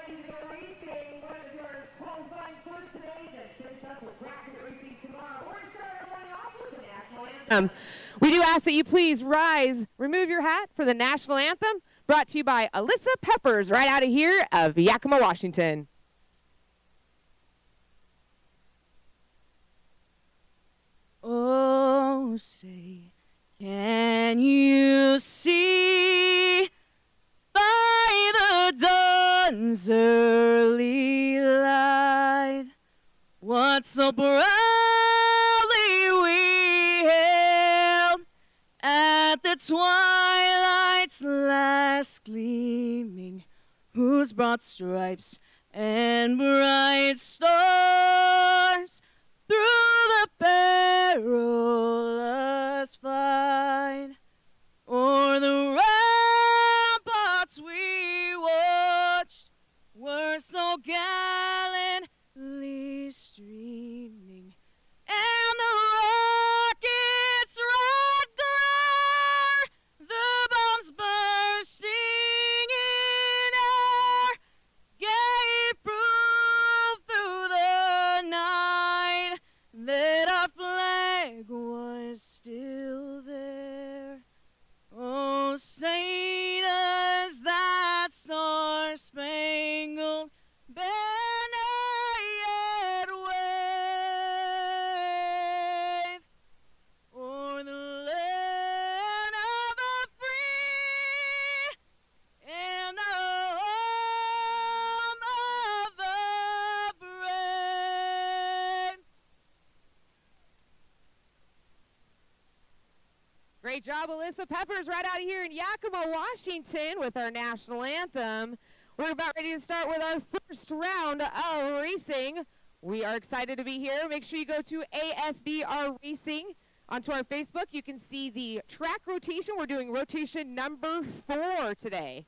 ready to go racing. Whether you're qualifying for today, then finish up with bracket racing tomorrow, or start our morning off with the national anthem. We do ask that you please rise, remove your hat for the national anthem, brought to you by Alyssa Peppers, right out of here of Yakima, Washington. Oh, say, can you see by the dawn's early light what so proudly we hailed at the twilight's last gleaming, whose broad stripes and bright stars through the perilous fight o'er the ramparts we watched were so gallantly streaming, and the rocket's red glare, the bombs bursting in air, gave proof through the night that our flag was still there. Oh, say does that star-spangled banner yet wave o'er the land of the free and the home of the brave. Great job, Alyssa Peppers, right out of here in Yakima, Washington with our national anthem. We're about ready to start with our first round of racing. We are excited to be here. Make sure you go to ASBR Racing onto our Facebook. You can see the track rotation. We're doing rotation number 4 today.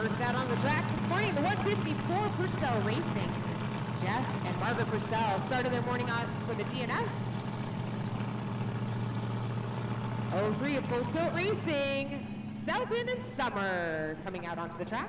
First out on the track this morning, the 154 Purcell Racing. Jeff and Margaret Purcell started their morning out for the DNF. 03 of Full Tilt Racing, Selden and Summer coming out onto the track.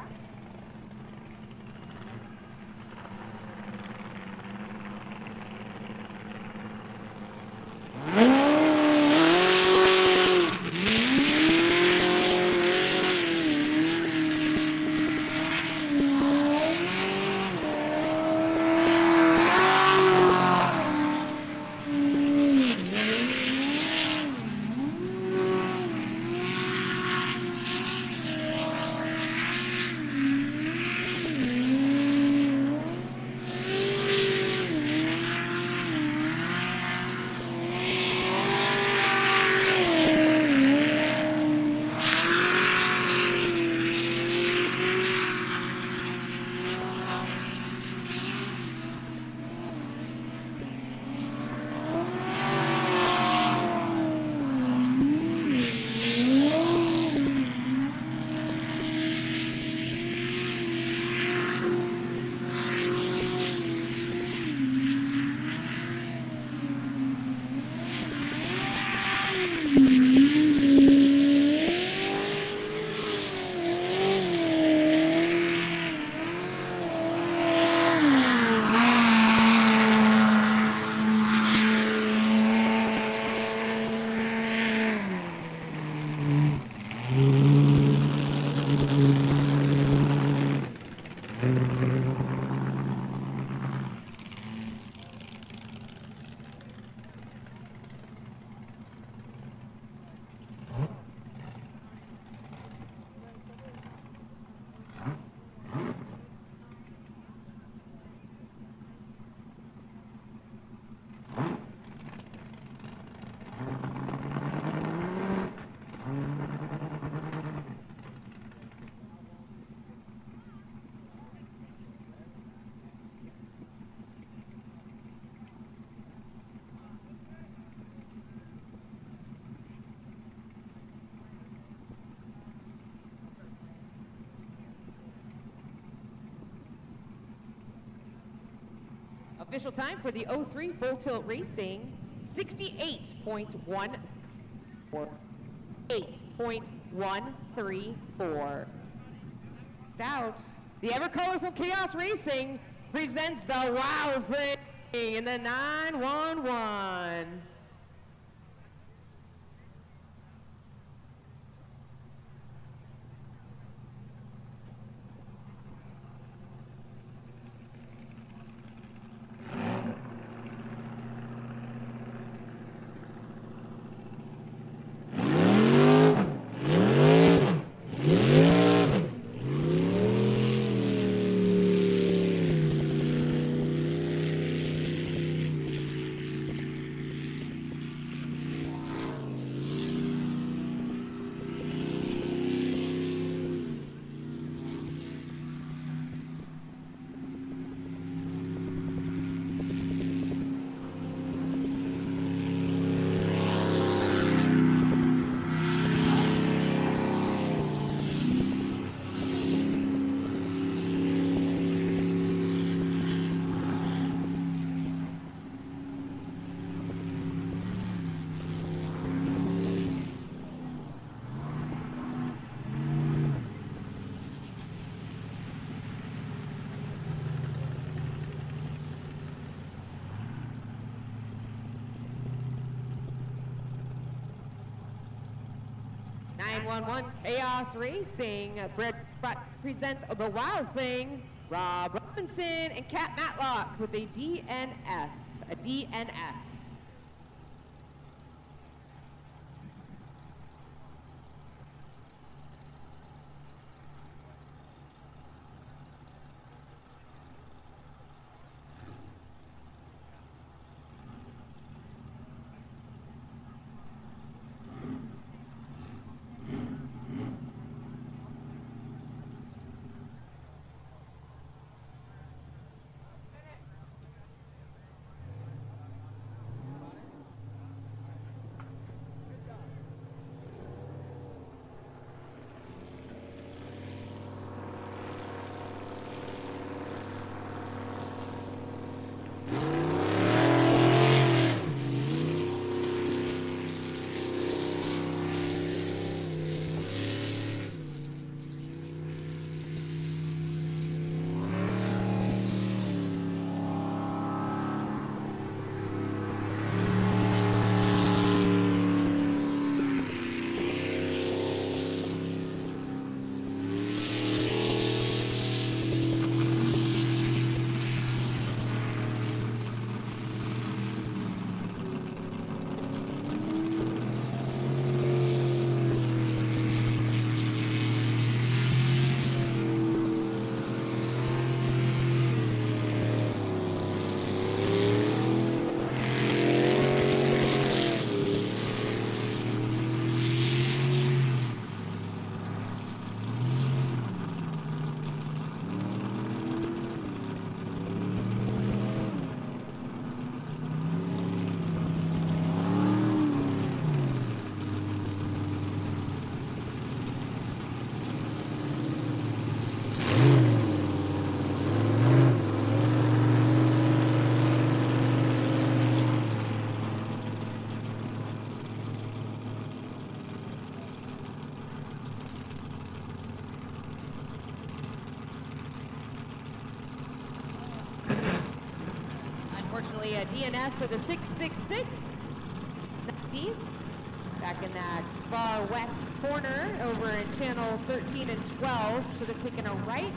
Official time for the 03 Full Tilt Racing, 68.1 or 8.134. Next out, the ever colorful Chaos Racing presents the Wild Thing in the 911. Chaos Racing presents the Wild Thing, Rob Robinson and Kat Matlock with a DNF. currently a DNF for the 666. 19. Back in that far west corner over in channel 13 and 12. Should have taken a right.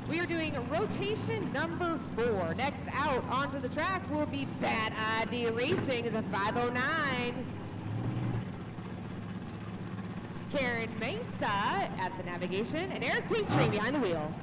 We are doing rotation number 4. Next out onto the track will be Bad Idea Racing, the 509. Karen Mesa at the navigation, and Eric Petrie behind the wheel.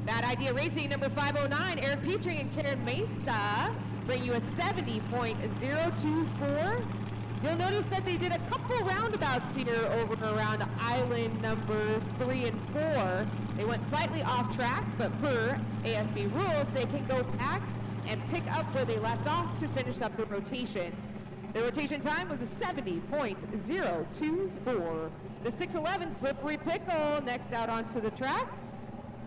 Bad Idea Racing number 509, Eric Petrie and Karen Mesa bring you a 70.024. You'll notice that they did a couple roundabouts here over around island number 3 and 4. They went slightly off track, but per ASB rules, they can go back and pick up where they left off to finish up the rotation. The rotation time was a 70.024. The 611 Slippery Pickle next out onto the track.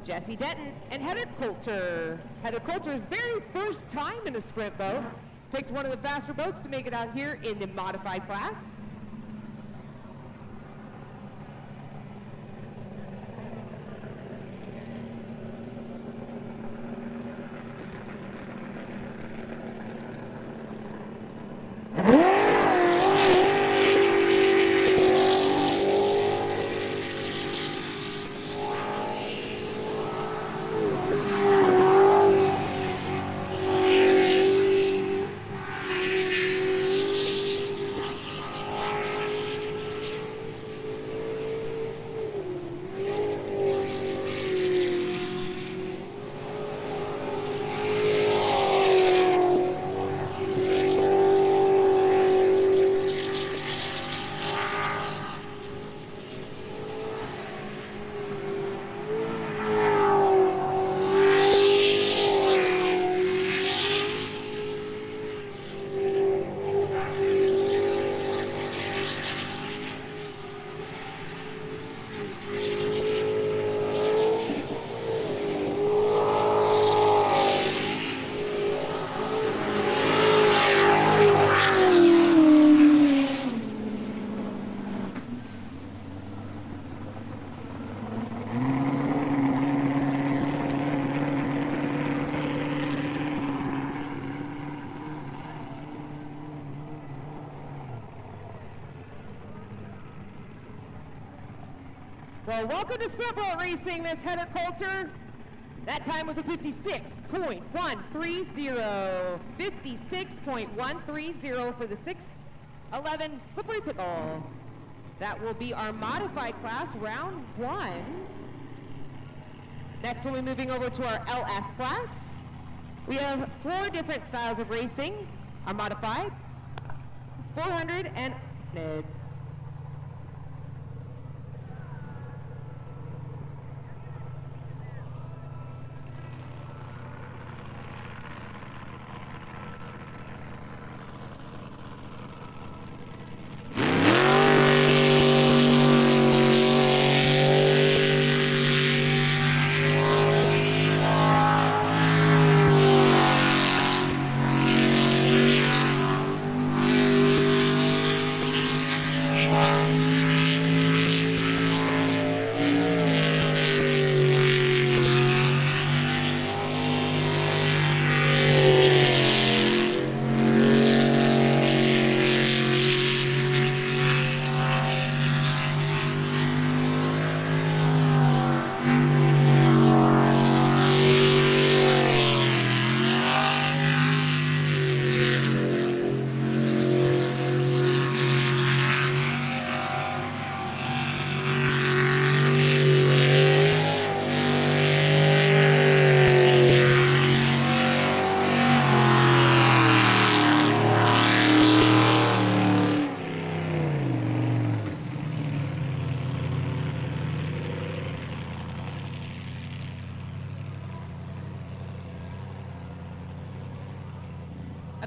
Jesse Denton and Heather Coulter. Heather Coulter's very first time in a sprint boat. Picked one of the faster boats to make it out here in the modified class. Well, welcome to sprint boat racing, Miss Heather Coulter. That time was a 56.130. 56.130 for the 611 Slippery Pickle. That will be our modified class, round 1. Next, we'll be moving over to our LS class. We have 4 different styles of racing. Our modified, 400 and NIDS.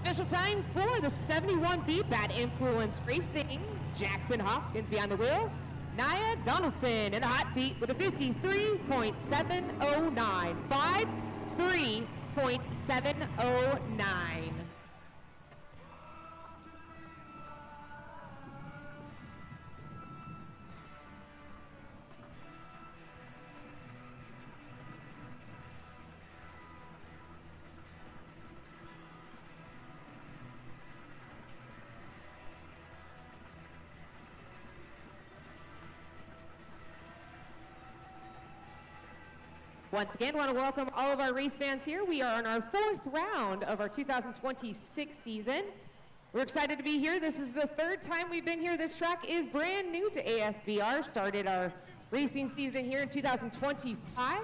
Official time for the 71B Bad Influence Racing. Jackson Hopkins behind the wheel. Nia Donaldson in the hot seat with a 53.709. 53.709. Once again, want to welcome all of our race fans here. We are on our 4th round of our 2026 season. We're excited to be here. This is the 3rd time we've been here. This track is brand new to ASBR. Started our racing season here in 2025.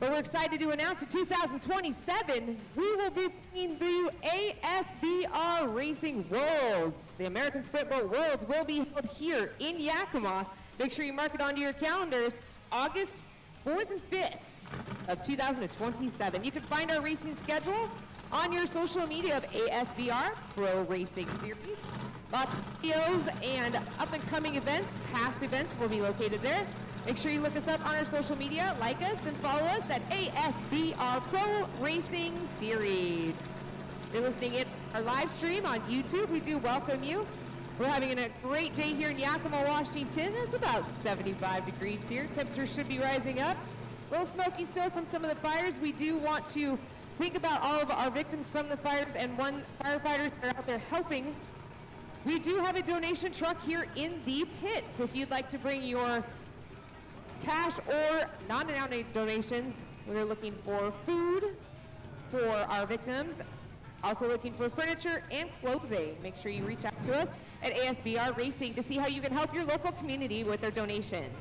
But we're excited to announce in 2027, we will be playing the ASBR Racing Worlds. The American Sprint Boat Worlds will be held here in Yakima. Make sure you mark it onto your calendars, August 4th and 5th. Of 2027. You can find our racing schedule on your social media of ASBR Pro Racing Series. Lots of videos and up-and-coming events, past events will be located there. Make sure you look us up on our social media, like us, and follow us at ASBR Pro Racing Series. If you're listening in our live stream on YouTube, we do welcome you. We're having a great day here in Yakima, Washington. It's about 75 degrees here. Temperature should be rising up. A little smoky still from some of the fires. We do want to think about all of our victims from the fires and firefighters that are out there helping. We do have a donation truck here in the pits. If you'd like to bring your cash or non-denominated donations, we're looking for food for our victims. Also looking for furniture and clothing. Make sure you reach out to us at ASBR Racing to see how you can help your local community with their donations.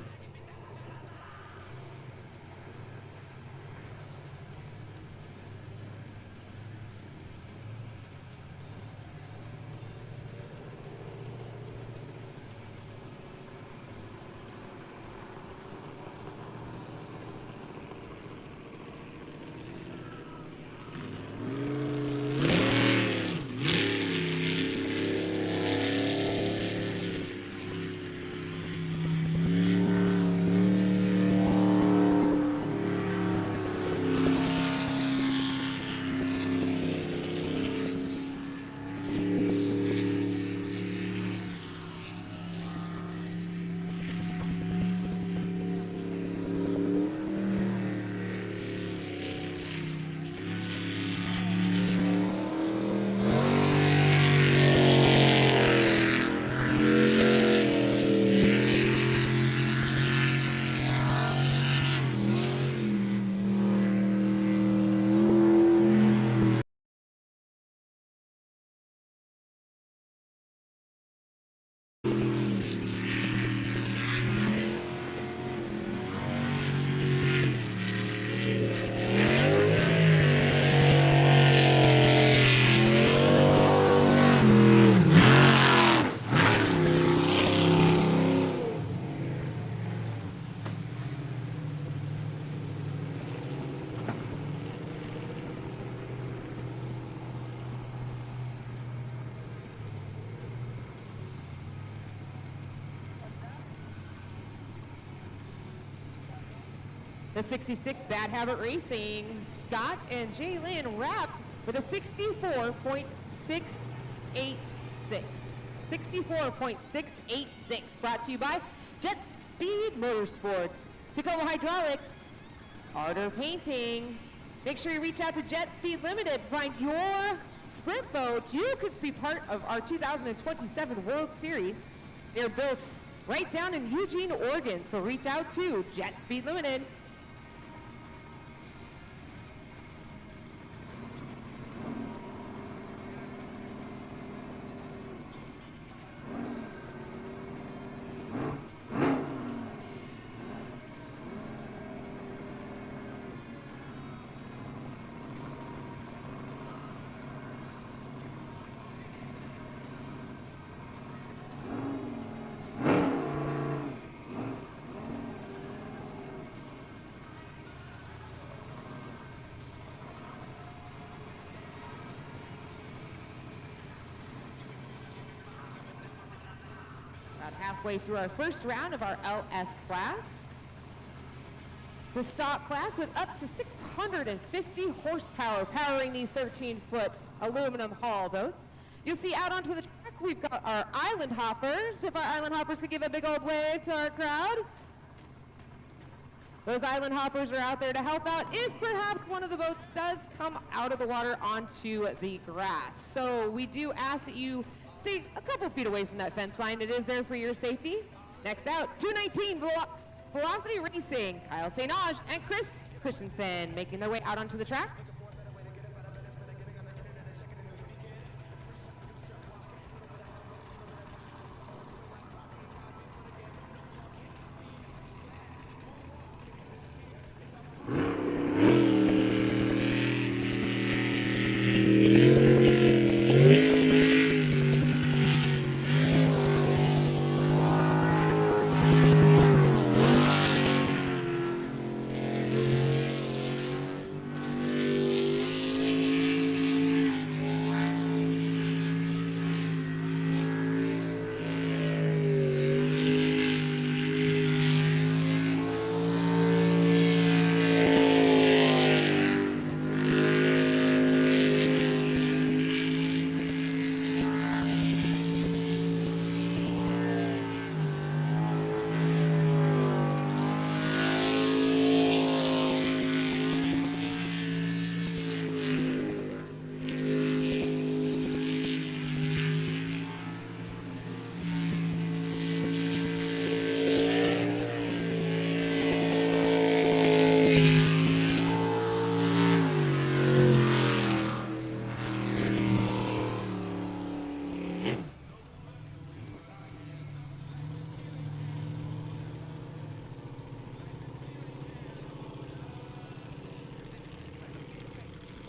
The 66 Bad Habit Racing, Scott and Jalen Rapp with a 64.686. 64.686, brought to you by Jet Speed Motorsports, Tacoma Hydraulics, Harder Painting. Make sure you reach out to Jet Speed Limited to find your sprint boat. You could be part of our 2027 World Series. They're built right down in Eugene, Oregon, so reach out to Jet Speed Limited. About halfway through our first round of our LS class. It's a stock class with up to 650 horsepower powering these 13-foot aluminum haul boats. You'll see out onto the track we've got our island hoppers. If our island hoppers could give a big old wave to our crowd. Those island hoppers are out there to help out if perhaps one of the boats does come out of the water onto the grass. So we do ask that you stay a couple feet away from that fence line. It is there for your safety. Next out, 219 Velocity Racing. Kyle St. Ange and Chris Christensen making their way out onto the track.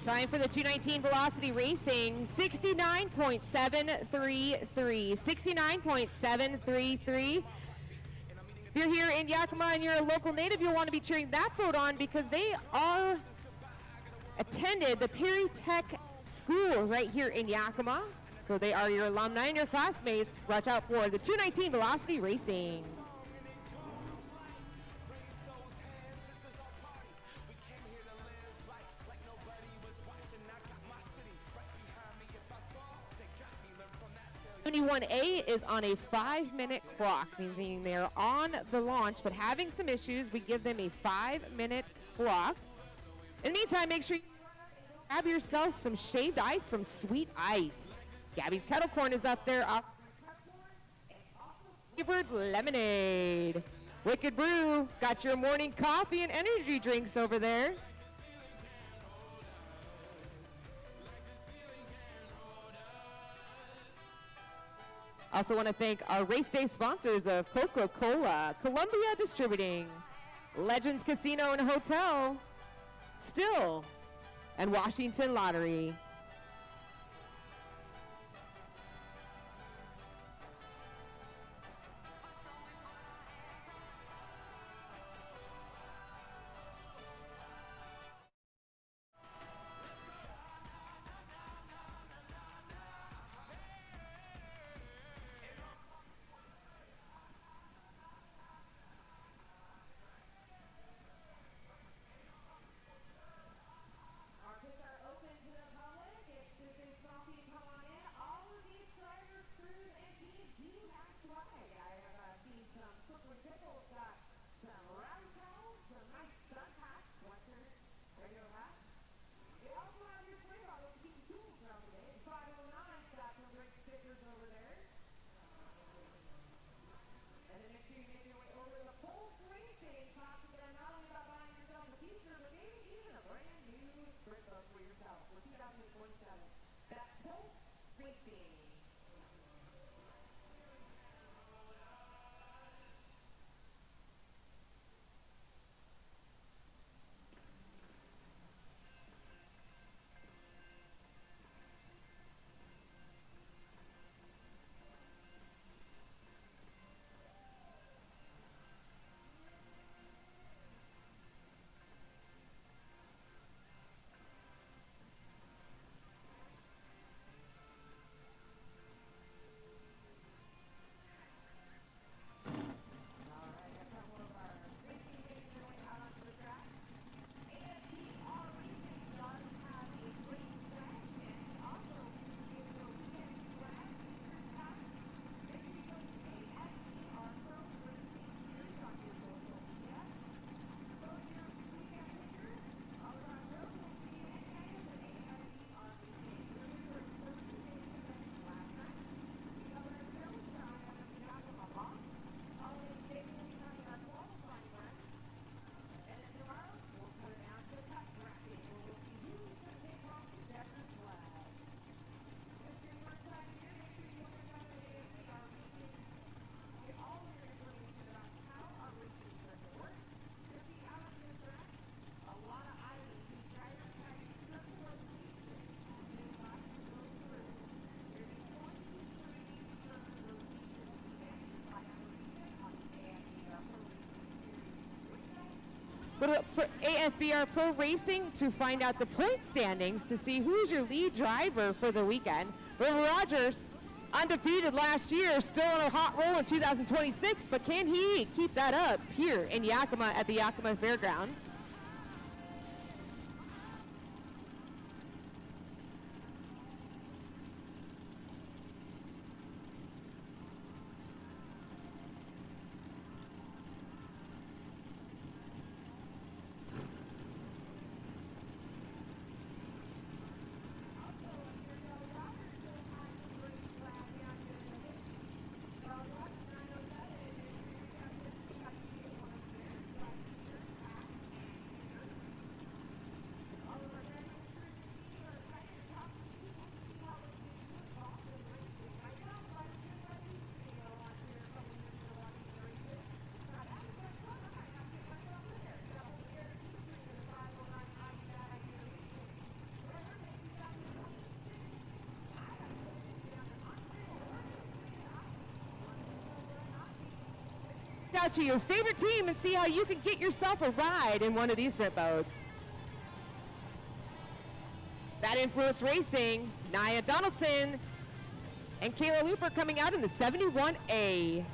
Time for the 219 Velocity Racing, 69.733. 69.733. If you're here in Yakima and you're a local native, you'll want to be cheering that boat on because they are attended the Perry Tech School right here in Yakima. So they are your alumni and your classmates. Watch out for the 219 Velocity Racing. A is on a 5-minute clock, meaning they're on the launch, but having some issues. We give them a 5-minute clock. In the meantime, make sure you grab yourself some shaved ice from Sweet Ice. Gabby's Kettle Corn is up there. Flavored lemonade. Wicked Brew, got your morning coffee and energy drinks over there. Also want to thank our race day sponsors of Coca-Cola, Columbia Distributing, Legends Casino and Hotel, Still, and Washington Lottery. Go to ASBR Pro Racing to find out the point standings to see who's your lead driver for the weekend. River Rogers, undefeated last year, still on a hot roll in 2026, but can he keep that up here in Yakima at the Yakima Fairgrounds? Out to your favorite team and see how you can get yourself a ride in one of these sprint boats. That Influence Racing, Nia Donaldson and Kayla Looper coming out in the 71A.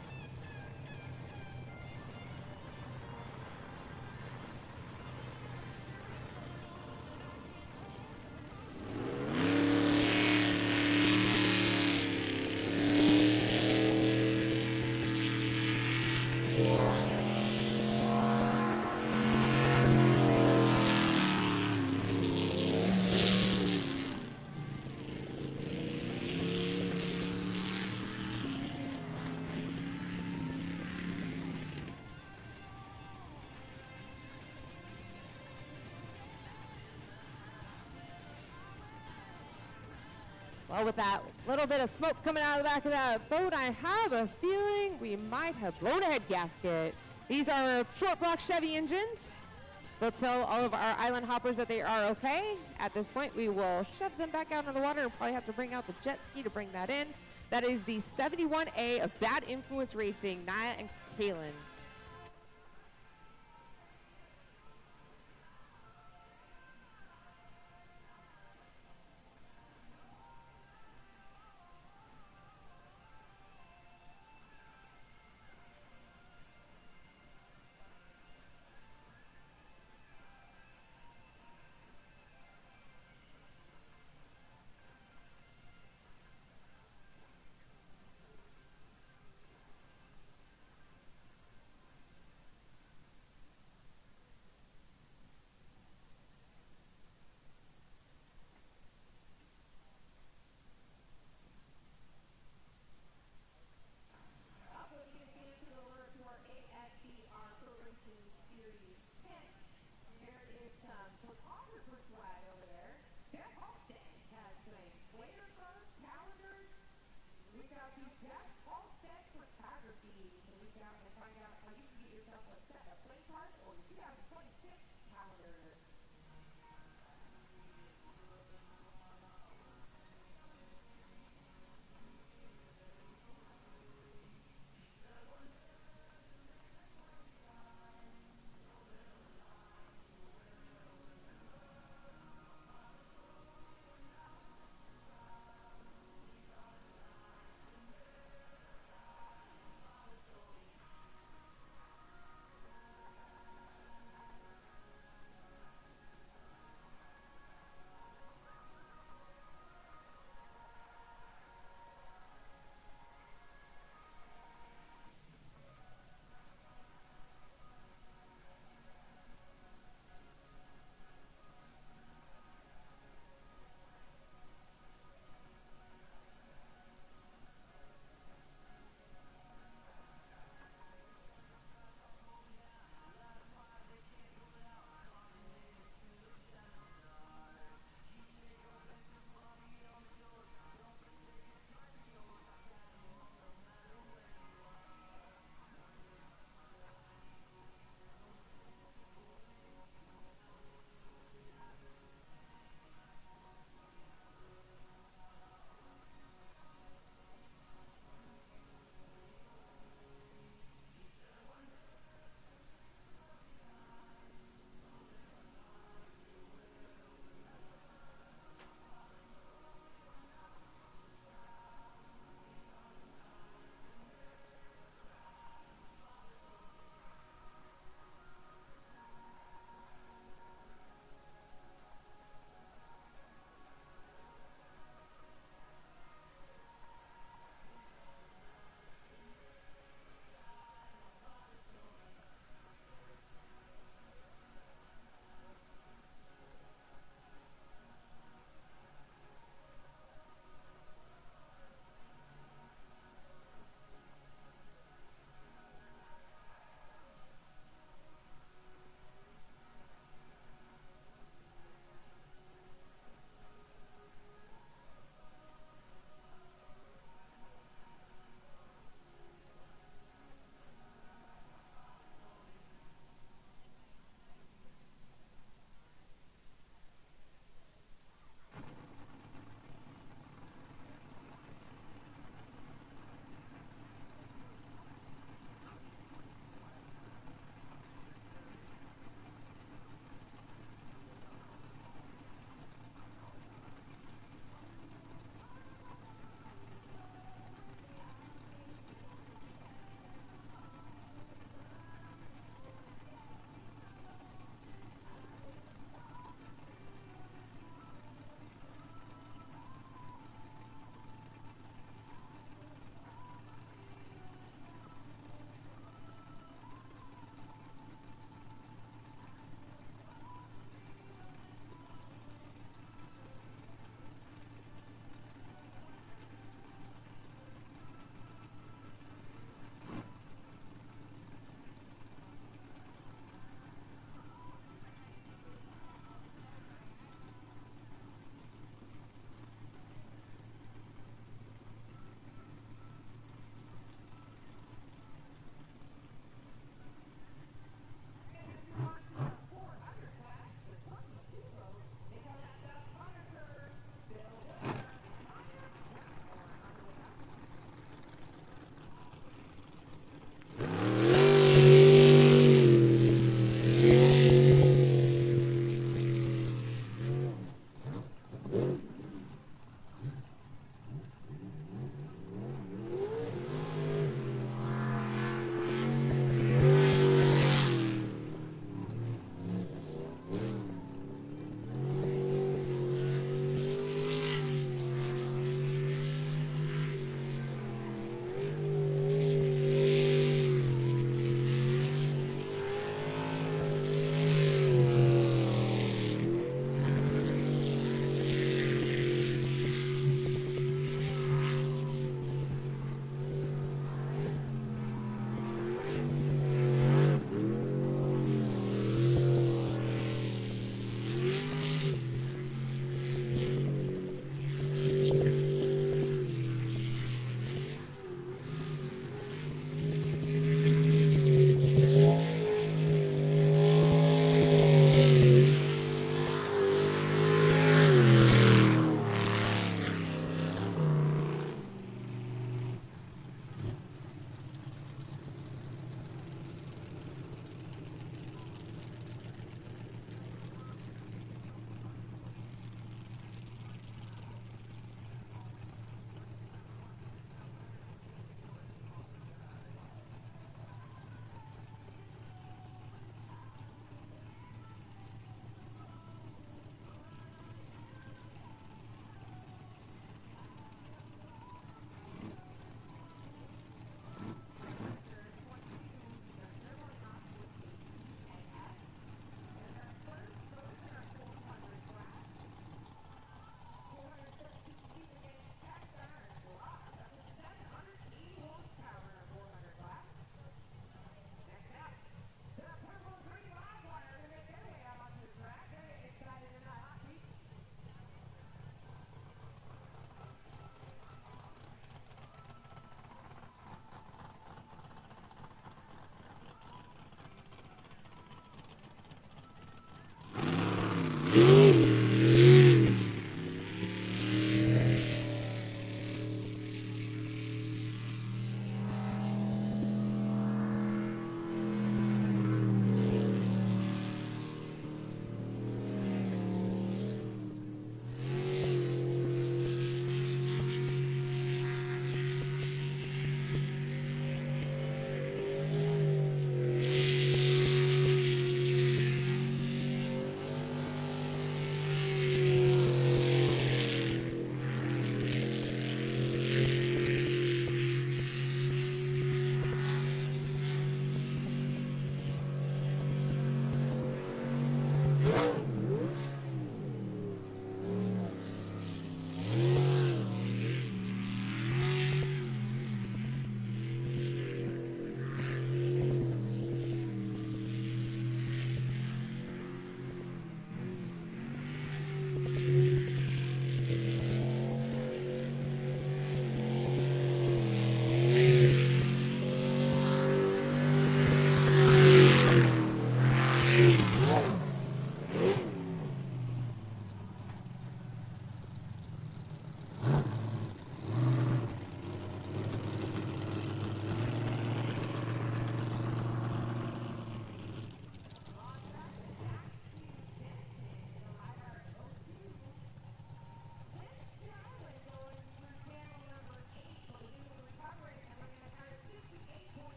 Well, with that little bit of smoke coming out of the back of that boat, I have a feeling we might have blown a head gasket. These are short block Chevy engines. We'll tell all of our island hoppers that they are okay. At this point, we will shove them back out in the water and probably have to bring out the jet ski to bring that in. That is the 71A of Bad Influence Racing, Nia and Kaylin.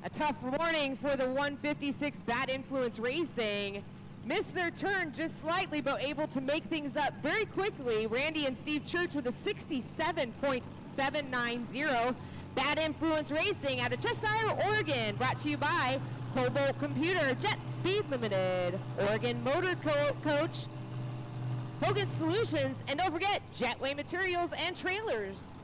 A tough morning for the 156 Bad Influence Racing. Missed their turn just slightly, but able to make things up very quickly. Randy and Steve Church with a 67.790. Bad Influence Racing out of Cheshire, Oregon. Brought to you by Cobalt Computer, Jet Speed Limited, Oregon Motor Coach, Hogan Solutions, and don't forget Jetway Materials and Trailers.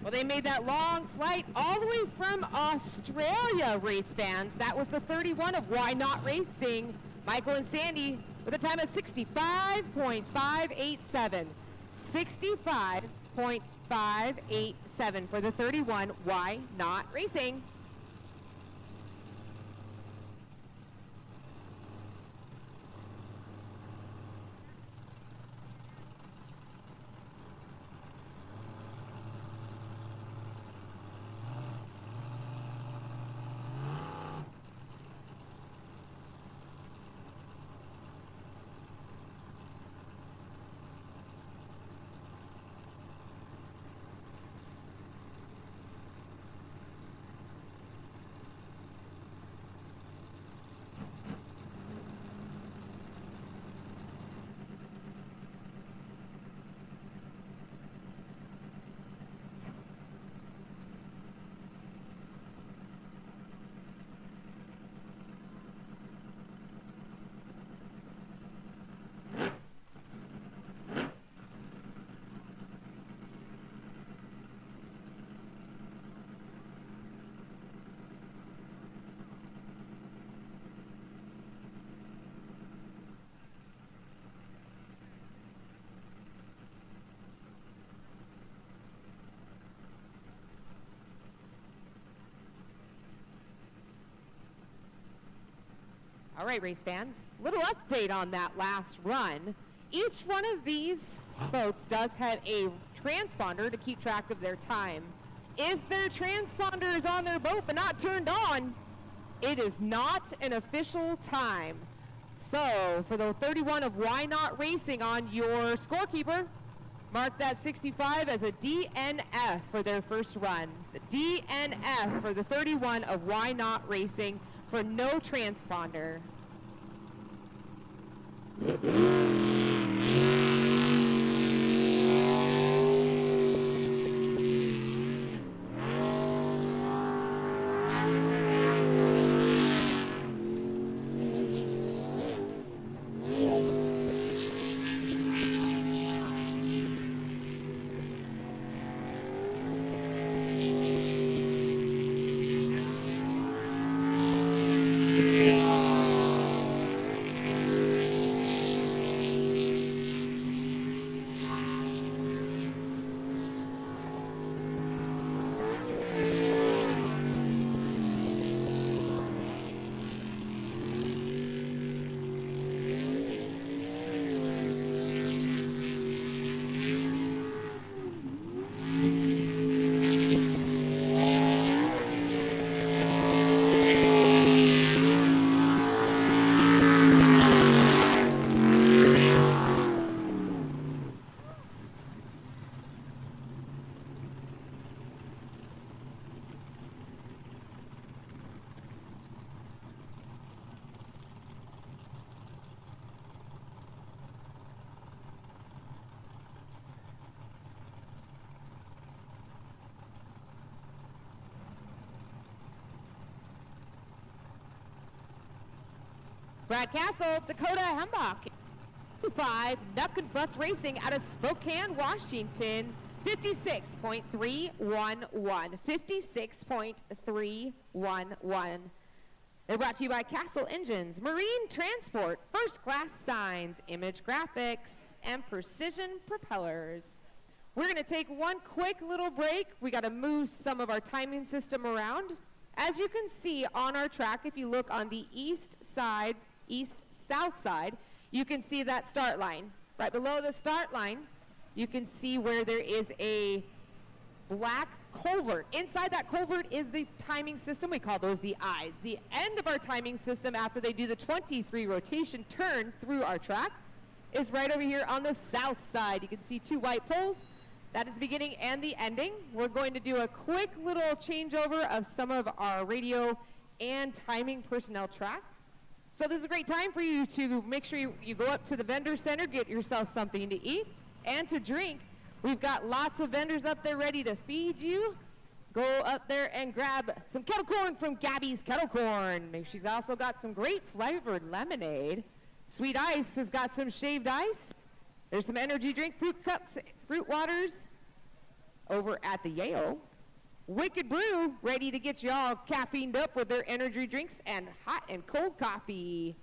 Well, they made that long flight all the way from Australia, race fans. That was the 31 of Why Not Racing. Michael and Sandy with a time of 65.587. 65.587 for the 31 Why Not Racing. All right, race fans, little update on that last run. Each one of these boats does have a transponder to keep track of their time. If their transponder is on their boat but not turned on, it is not an official time. So for the 31 of Why Not Racing on your scorekeeper, mark that 65 as a DNF for their first run. The DNF for the 31 of Why Not Racing for no transponder. Brad Castle, Dakota Hembach. 5, Nuck and Futz Racing out of Spokane, Washington. 56.311. 56.311. They're brought to you by Castle Engines, Marine Transport, First Class Signs, Image Graphics, and Precision Propellers. We're going to take one quick little break. We got to move some of our timing system around. As you can see on our track, if you look on the east-south side, you can see that start line. Right below the start line, you can see where there is a black culvert. Inside that culvert is the timing system. We call those the eyes. The end of our timing system, after they do the 23 rotation turn through our track, is right over here on the south side. You can see 2 white poles. That is the beginning and the ending. We're going to do a quick little changeover of some of our radio and timing personnel track. So this is a great time for you to make sure you go up to the vendor center, get yourself something to eat and to drink. We've got lots of vendors up there ready to feed you. Go up there and grab some kettle corn from Gabby's Kettle Corn. She's also got some great flavored lemonade. Sweet Ice has got some shaved ice. There's some energy drink, fruit cups, fruit waters over at the Yale. Wicked Brew, ready to get you all caffeined up with their energy drinks and hot and cold coffee.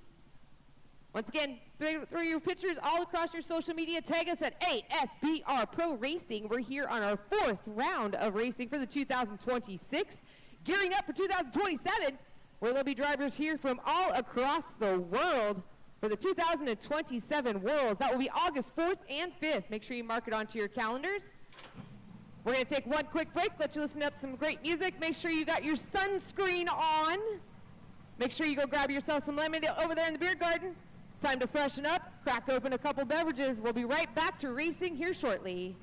Once again, throw your pictures all across your social media. Tag us at ASBR Pro Racing. We're here on our 4th round of racing for the 2026. Gearing up for 2027, where there'll be drivers here from all across the world for the 2027 Worlds. That will be August 4th and 5th. Make sure you mark it onto your calendars. We're going to take one quick break, let you listen to some great music. Make sure you got your sunscreen on. Make sure you go grab yourself some lemonade over there in the beer garden. It's time to freshen up, crack open a couple beverages. We'll be right back to racing here shortly.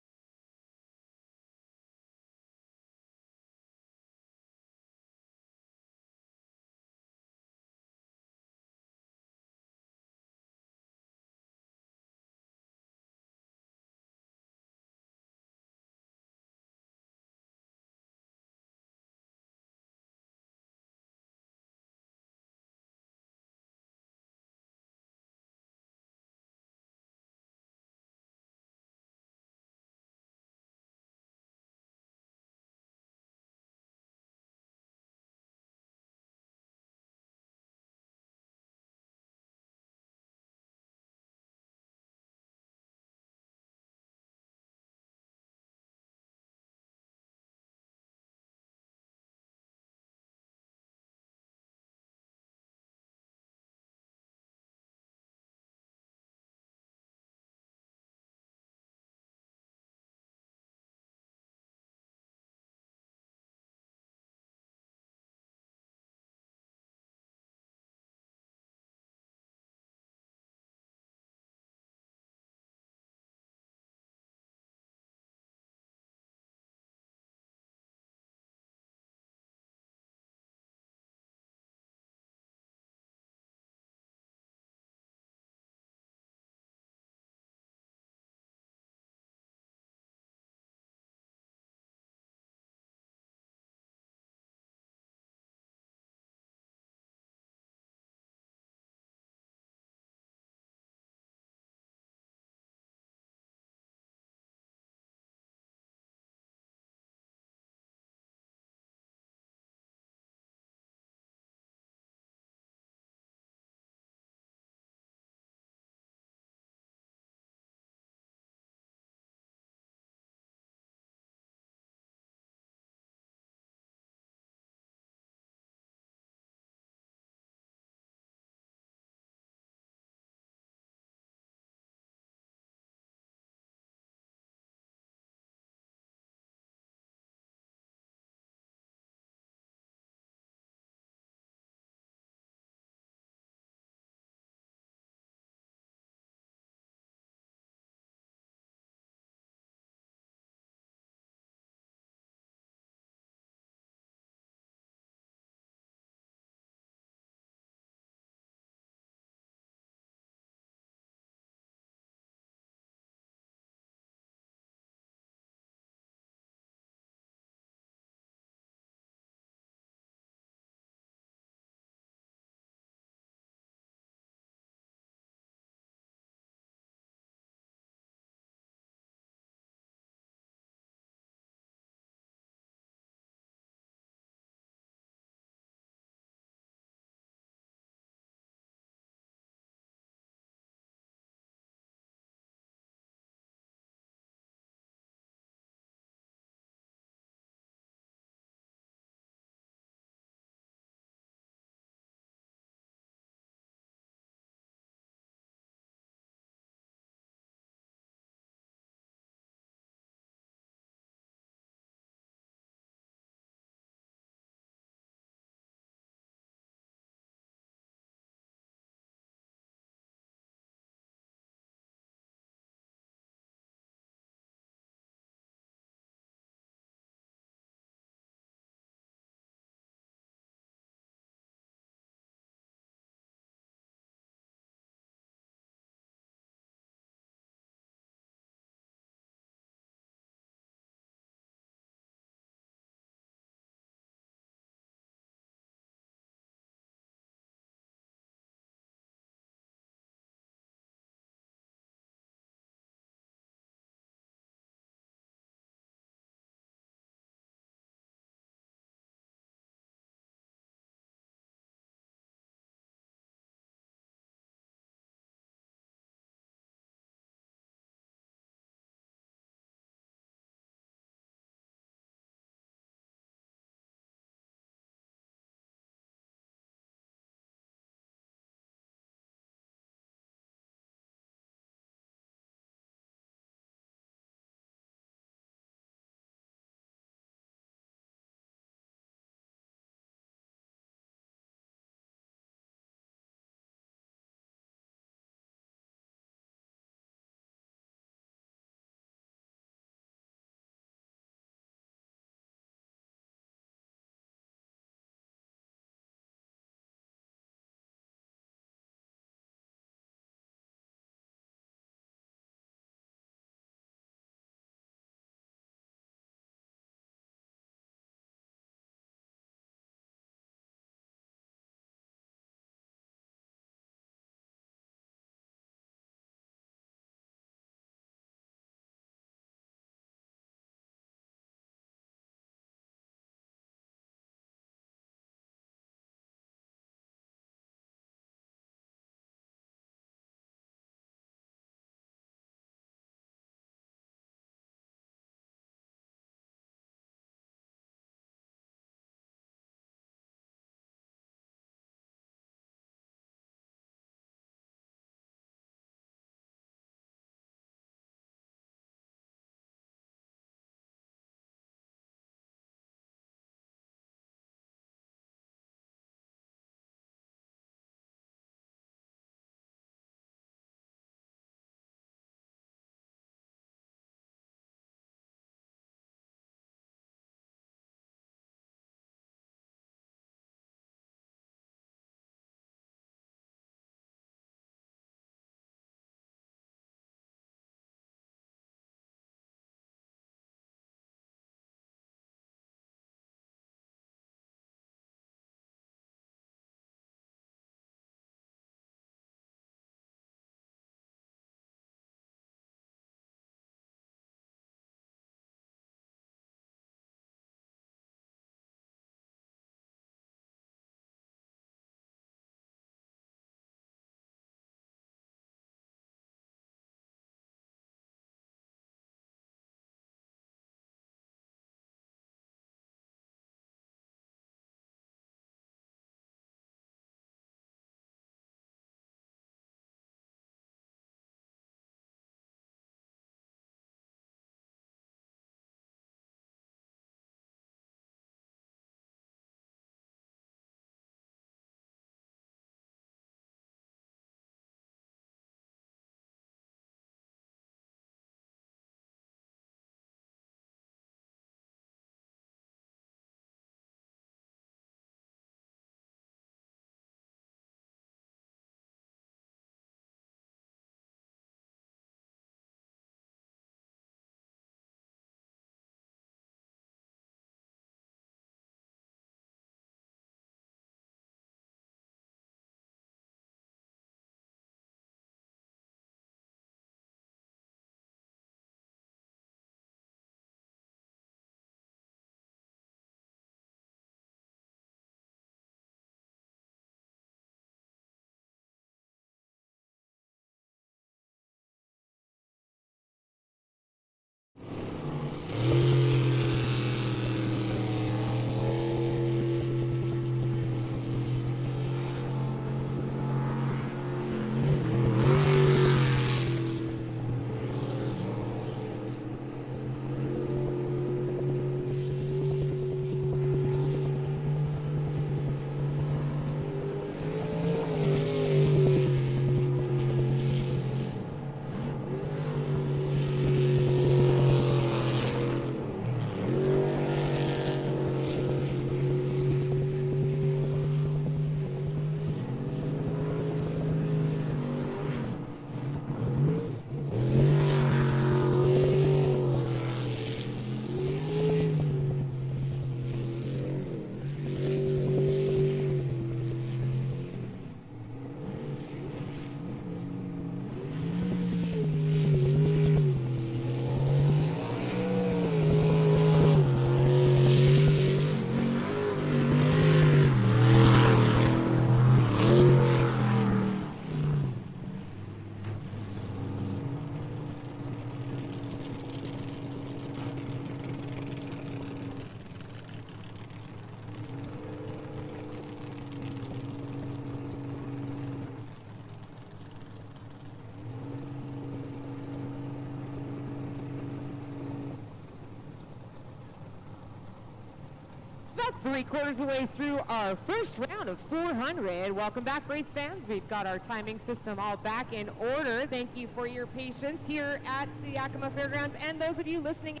3/4 of the way through our first round of 400. Welcome back, race fans. We've got our timing system all back in order. Thank you for your patience here at the Yakima Fairgrounds, and those of you listening.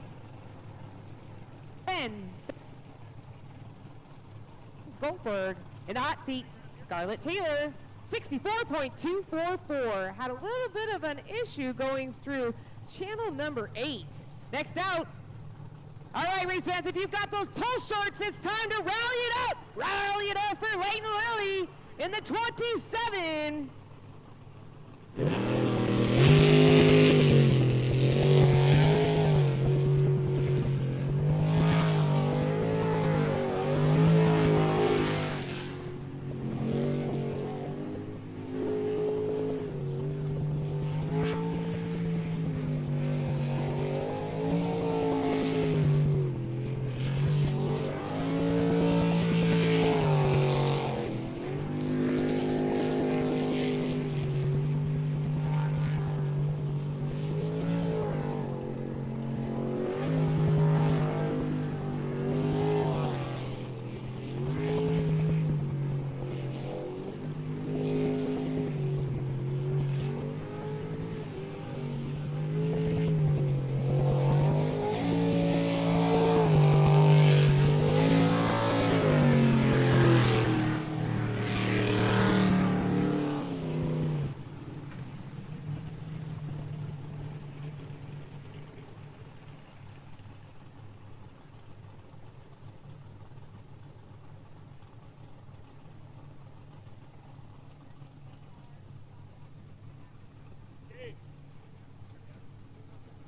Goldberg in the hot seat. Scarlett Taylor, 64.244. Had a little bit of an issue going through channel number 8. Next out. All right, race fans, if you've got those pulse shorts, it's time to rally it up. Rally it up for Leighton Lilly in the 27.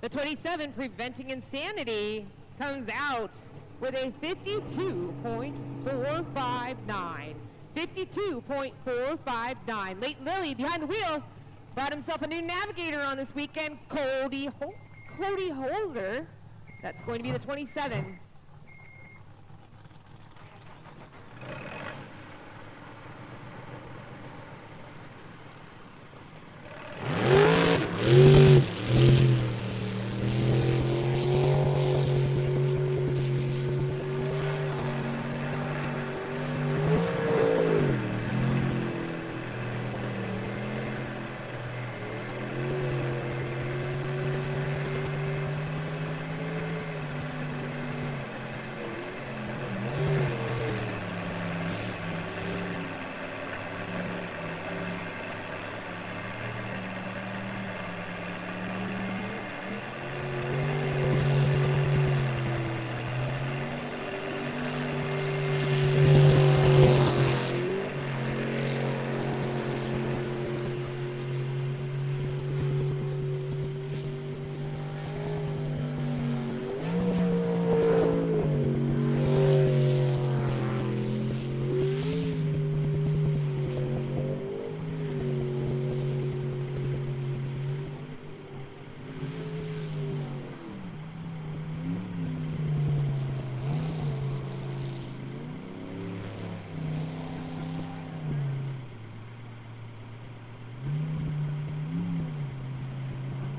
The 27, Preventing Insanity, comes out with a 52.459. 52.459. Leighton Lilly behind the wheel brought himself a new navigator on this weekend, Cody Holzer. That's going to be the 27.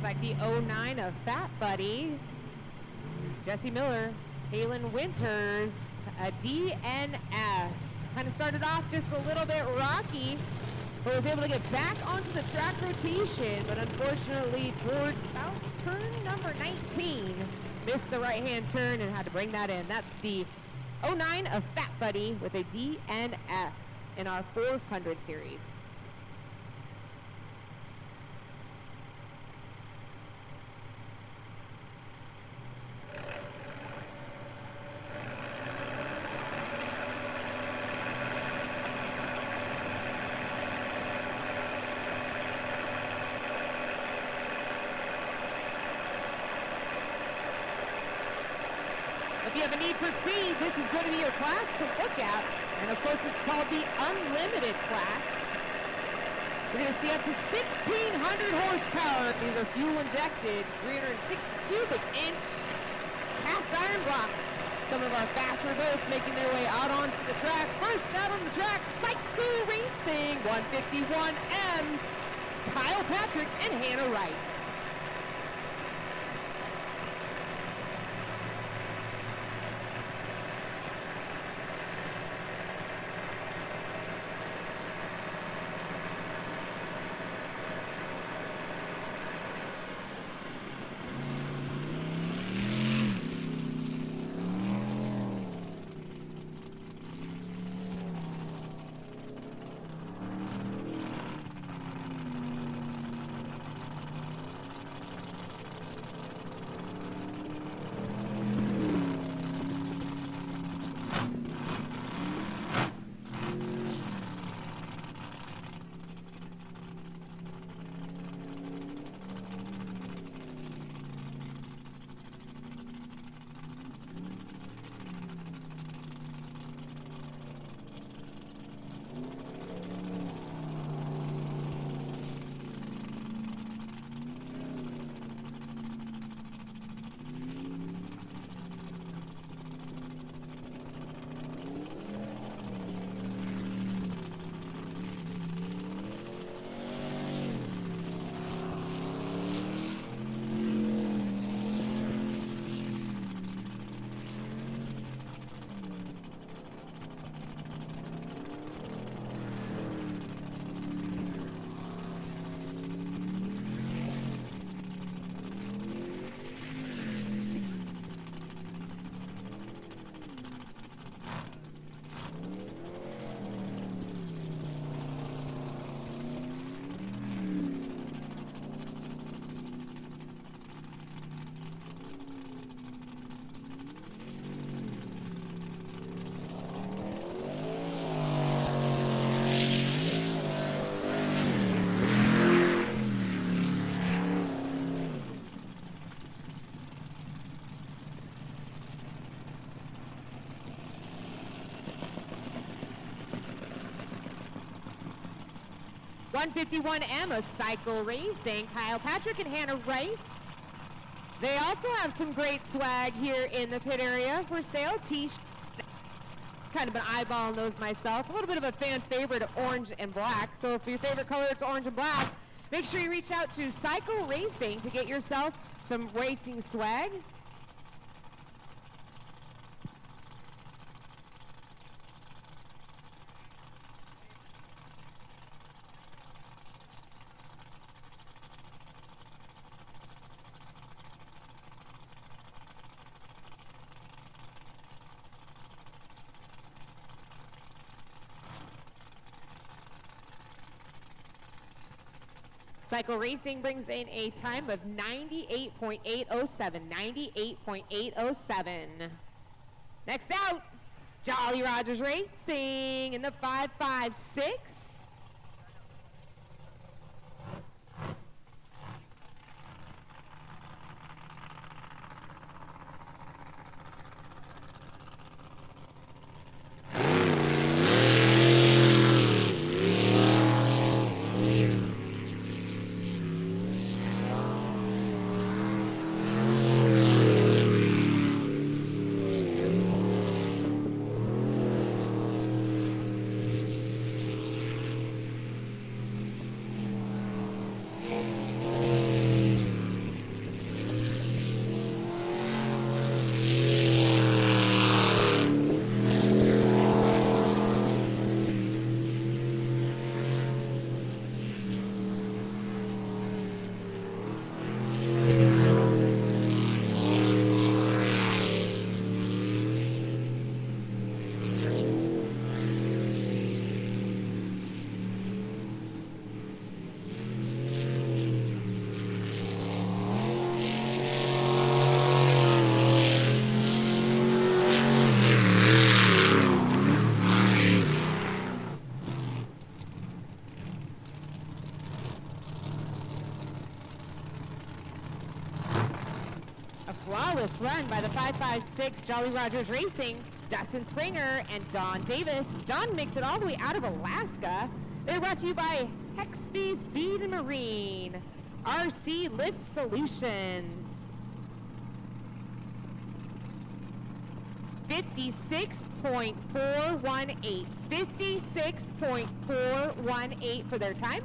Like the 09 of Fat Buddy, Jesse Miller, Halen Winters, a DNF. Kind of started off just a little bit rocky, but was able to get back onto the track rotation, but unfortunately towards about turn number 19, missed the right-hand turn and had to bring that in. That's the 09 of Fat Buddy with a DNF in our 400 series. If you have a need for speed, this is going to be your class to look at. And of course, it's called the Unlimited class. You're going to see up to 1,600 horsepower. These are fuel injected, 360 cubic inch cast iron block. Some of our faster boats making their way out onto the track. First out on the track, Psycho Racing 151M, Kyle Patrick and Hannah Rice. 151M of Cycle Racing, Kyle Patrick and Hannah Rice. They also have some great swag here in the pit area for sale. T-shirts, kind of been eyeballing those myself. A little bit of a fan favorite, orange and black. So if your favorite color is orange and black, make sure you reach out to Cycle Racing to get yourself some racing swag. Cycle Racing brings in a time of 98.807, 98.807. Next out, Jolly Rogers Racing in the 556. Flawless run by the 556 Jolly Rogers Racing, Dustin Springer and Don Davis. Don makes it all the way out of Alaska. They're brought to you by Hexby Speed and Marine, RC Lift Solutions. 56.418, 56.418 for their time.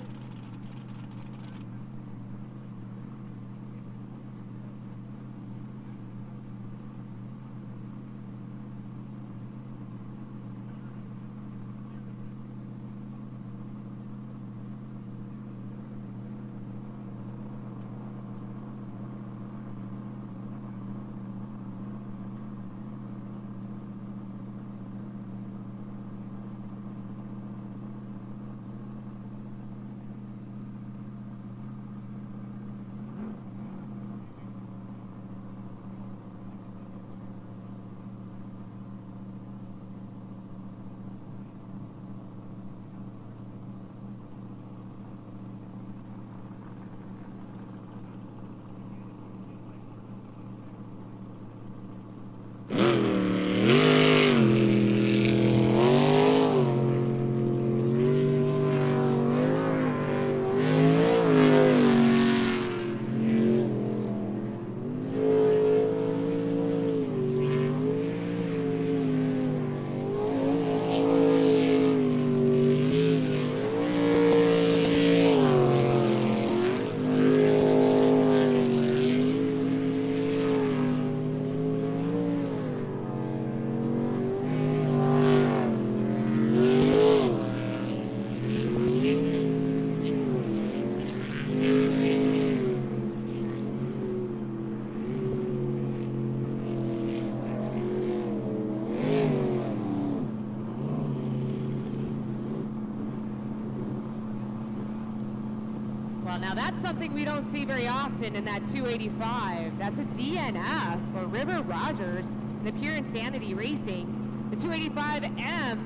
Now that's something we don't see very often in that 285. That's a DNF for River Rogers, the Pure Insanity Racing. The 285M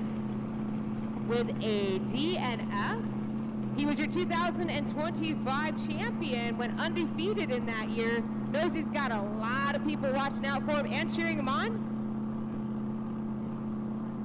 with a DNF. He was your 2025 champion, went undefeated in that year. Knows he's got a lot of people watching out for him and cheering him on.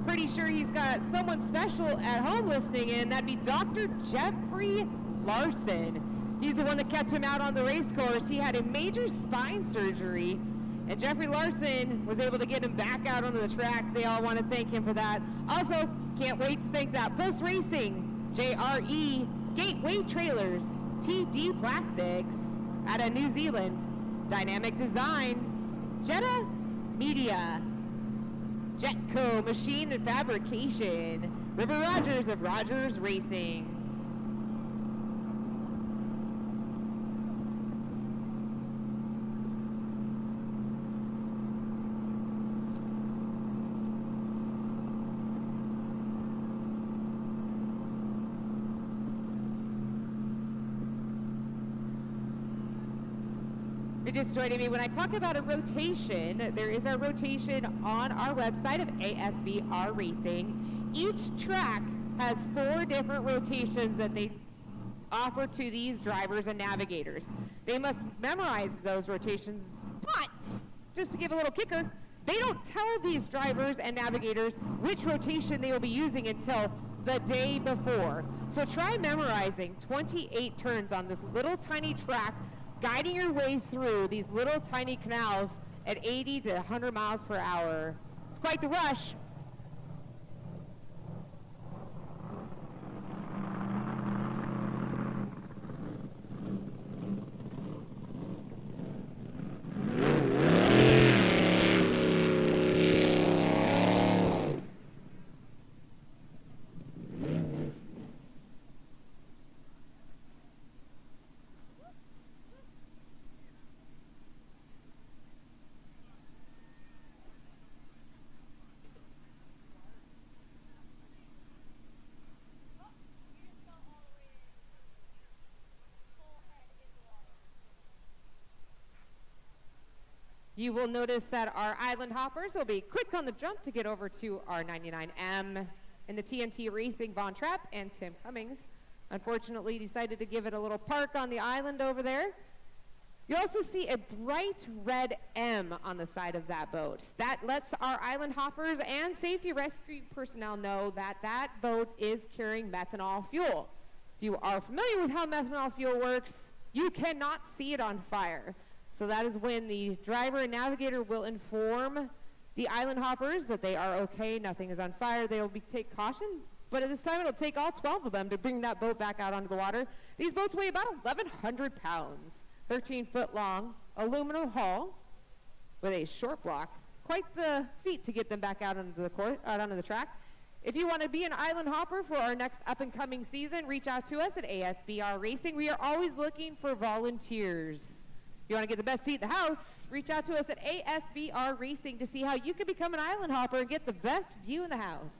pretty sure he's got someone special at home listening in. That'd be Dr. Jeffrey Larson. He's the one that kept him out on the race course. He had a major spine surgery, and Jeffrey Larson was able to get him back out onto the track. They all want to thank him for that. Also, can't wait to thank that Post Racing, JRE, Gateway Trailers, TD Plastics, out of New Zealand, Dynamic Design, Jetta Media, Jetco Machine and Fabrication, River Rogers of Rogers Racing. Just joining me, when I talk about a rotation, there is a rotation on our website of ASBR Racing. Each track has 4 different rotations that they offer to these drivers and navigators. They must memorize those rotations, but just to give a little kicker, they don't tell these drivers and navigators which rotation they will be using until the day before. So try memorizing 28 turns on this little tiny track, guiding your way through these little tiny canals at 80 to 100 miles per hour. It's quite the rush. You will notice that our island hoppers will be quick on the jump to get over to our 99M in the TNT Racing. Von Trapp and Tim Cummings unfortunately decided to give it a little park on the island over there. You also see a bright red M on the side of that boat. That lets our island hoppers and safety rescue personnel know that that boat is carrying methanol fuel. If you are familiar with how methanol fuel works, you cannot see it on fire. So that is when the driver and navigator will inform the island hoppers that they are okay, nothing is on fire. They will take caution, but at this time it'll take all 12 of them to bring that boat back out onto the water. These boats weigh about 1,100 pounds, 13-foot long, aluminum hull with a short block. Quite the feat to get them back out onto the track. If you want to be an island hopper for our next up-and-coming season, reach out to us at ASBR Racing. We are always looking for volunteers. If you want to get the best seat in the house, reach out to us at ASBR Racing to see how you can become an island hopper and get the best view in the house.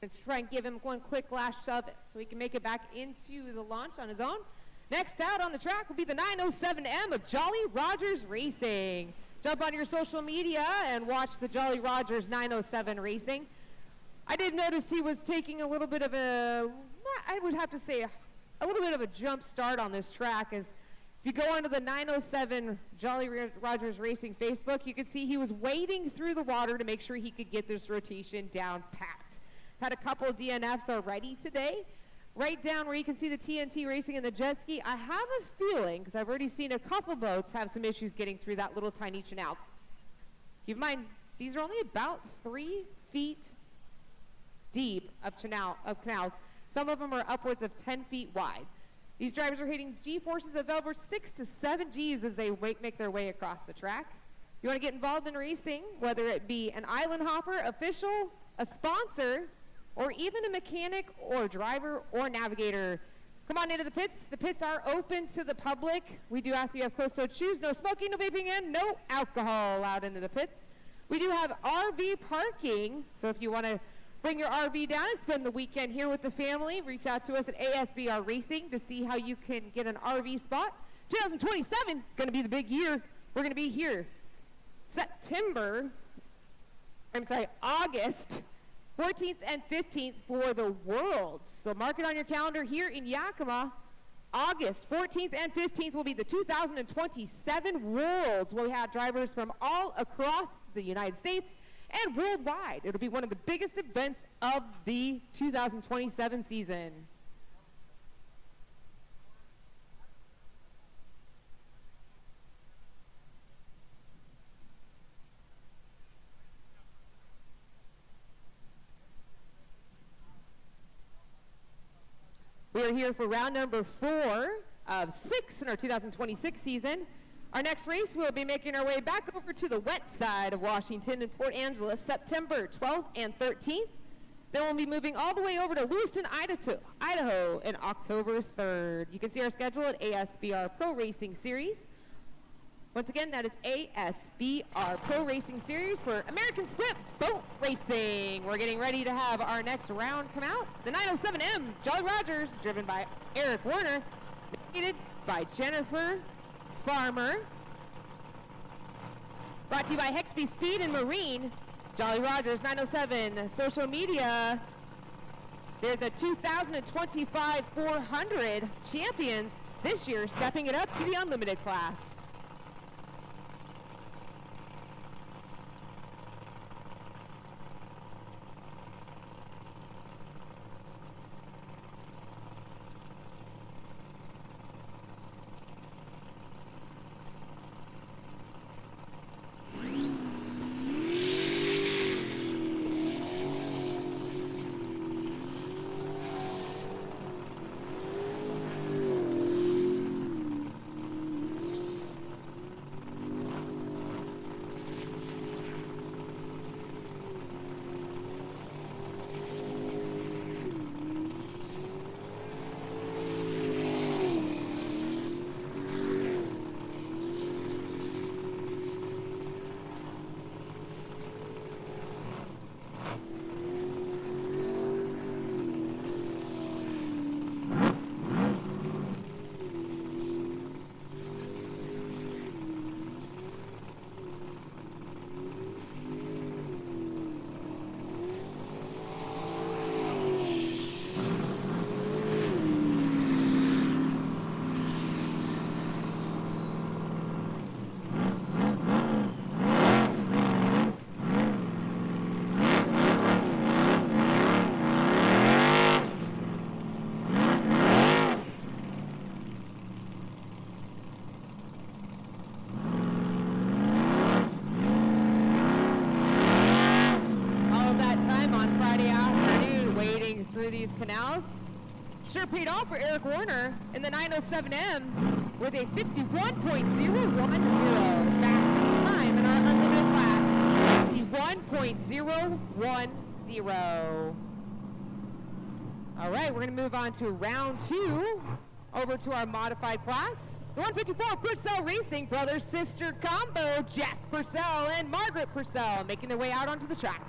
And try and give him one quick last shove so he can make it back into the launch on his own. Next out on the track will be the 907M of Jolly Rogers Racing. Jump on your social media and watch the Jolly Rogers 907 Racing. I did notice he was taking a little bit of a, I would have to say, a little bit of a jump start on this track. As if you go onto the 907 Jolly Rogers Racing Facebook, you can see he was wading through the water to make sure he could get this rotation down pat. Had a couple of DNFs already today. Right down where you can see the TNT Racing and the jet ski, I have a feeling, because I've already seen a couple boats have some issues getting through that little tiny canal. Keep in mind, these are only about 3 feet deep of canals. Some of them are upwards of 10 feet wide. These drivers are hitting G-forces of over 6 to 7 Gs as they make their way across the track. If you want to get involved in racing, whether it be an island hopper, official, a sponsor, or even a mechanic or driver or navigator, Come on into the pits. The pits are open to the public. We do ask you have closed-toed shoes, no smoking, no vaping, and no alcohol allowed into the pits. We do have RV parking, so if you want to bring your RV down and spend the weekend here with the family, reach out to us at ASBR Racing to see how you can get an RV spot. 2027, going to be the big year. We're going to be here August 14th and 15th for the Worlds. So mark it on your calendar here in Yakima. August 14th and 15th will be the 2027 Worlds. We'll have drivers from all across the United States and worldwide. It'll be one of the biggest events of the 2027 season. We are here for round number 4 of 6 in our 2026 season. Our next race, we'll be making our way back over to the wet side of Washington in Port Angeles, September 12th and 13th. Then we'll be moving all the way over to Lewiston, Idaho in October 3rd. You can see our schedule at ASBR Pro Racing Series. Once again, that is ASBR Pro Racing Series for American Split Boat Racing. We're getting ready to have our next round come out. The 907M Jolly Rogers, driven by Eric Warner, navigated by Jennifer Farmer. Brought to you by Hexby Speed and Marine. Jolly Rogers 907 social media. They're the 2025 400 champions this year, stepping it up to the unlimited class. These canals sure paid off for Eric Warner in the 907M with a 51.010, fastest time in our unlimited class, 51.010. All right, we're going to move on to round 2, over to our modified class. The 154 Purcell Racing brother-sister combo, Jack Purcell and Margaret Purcell, making their way out onto the track.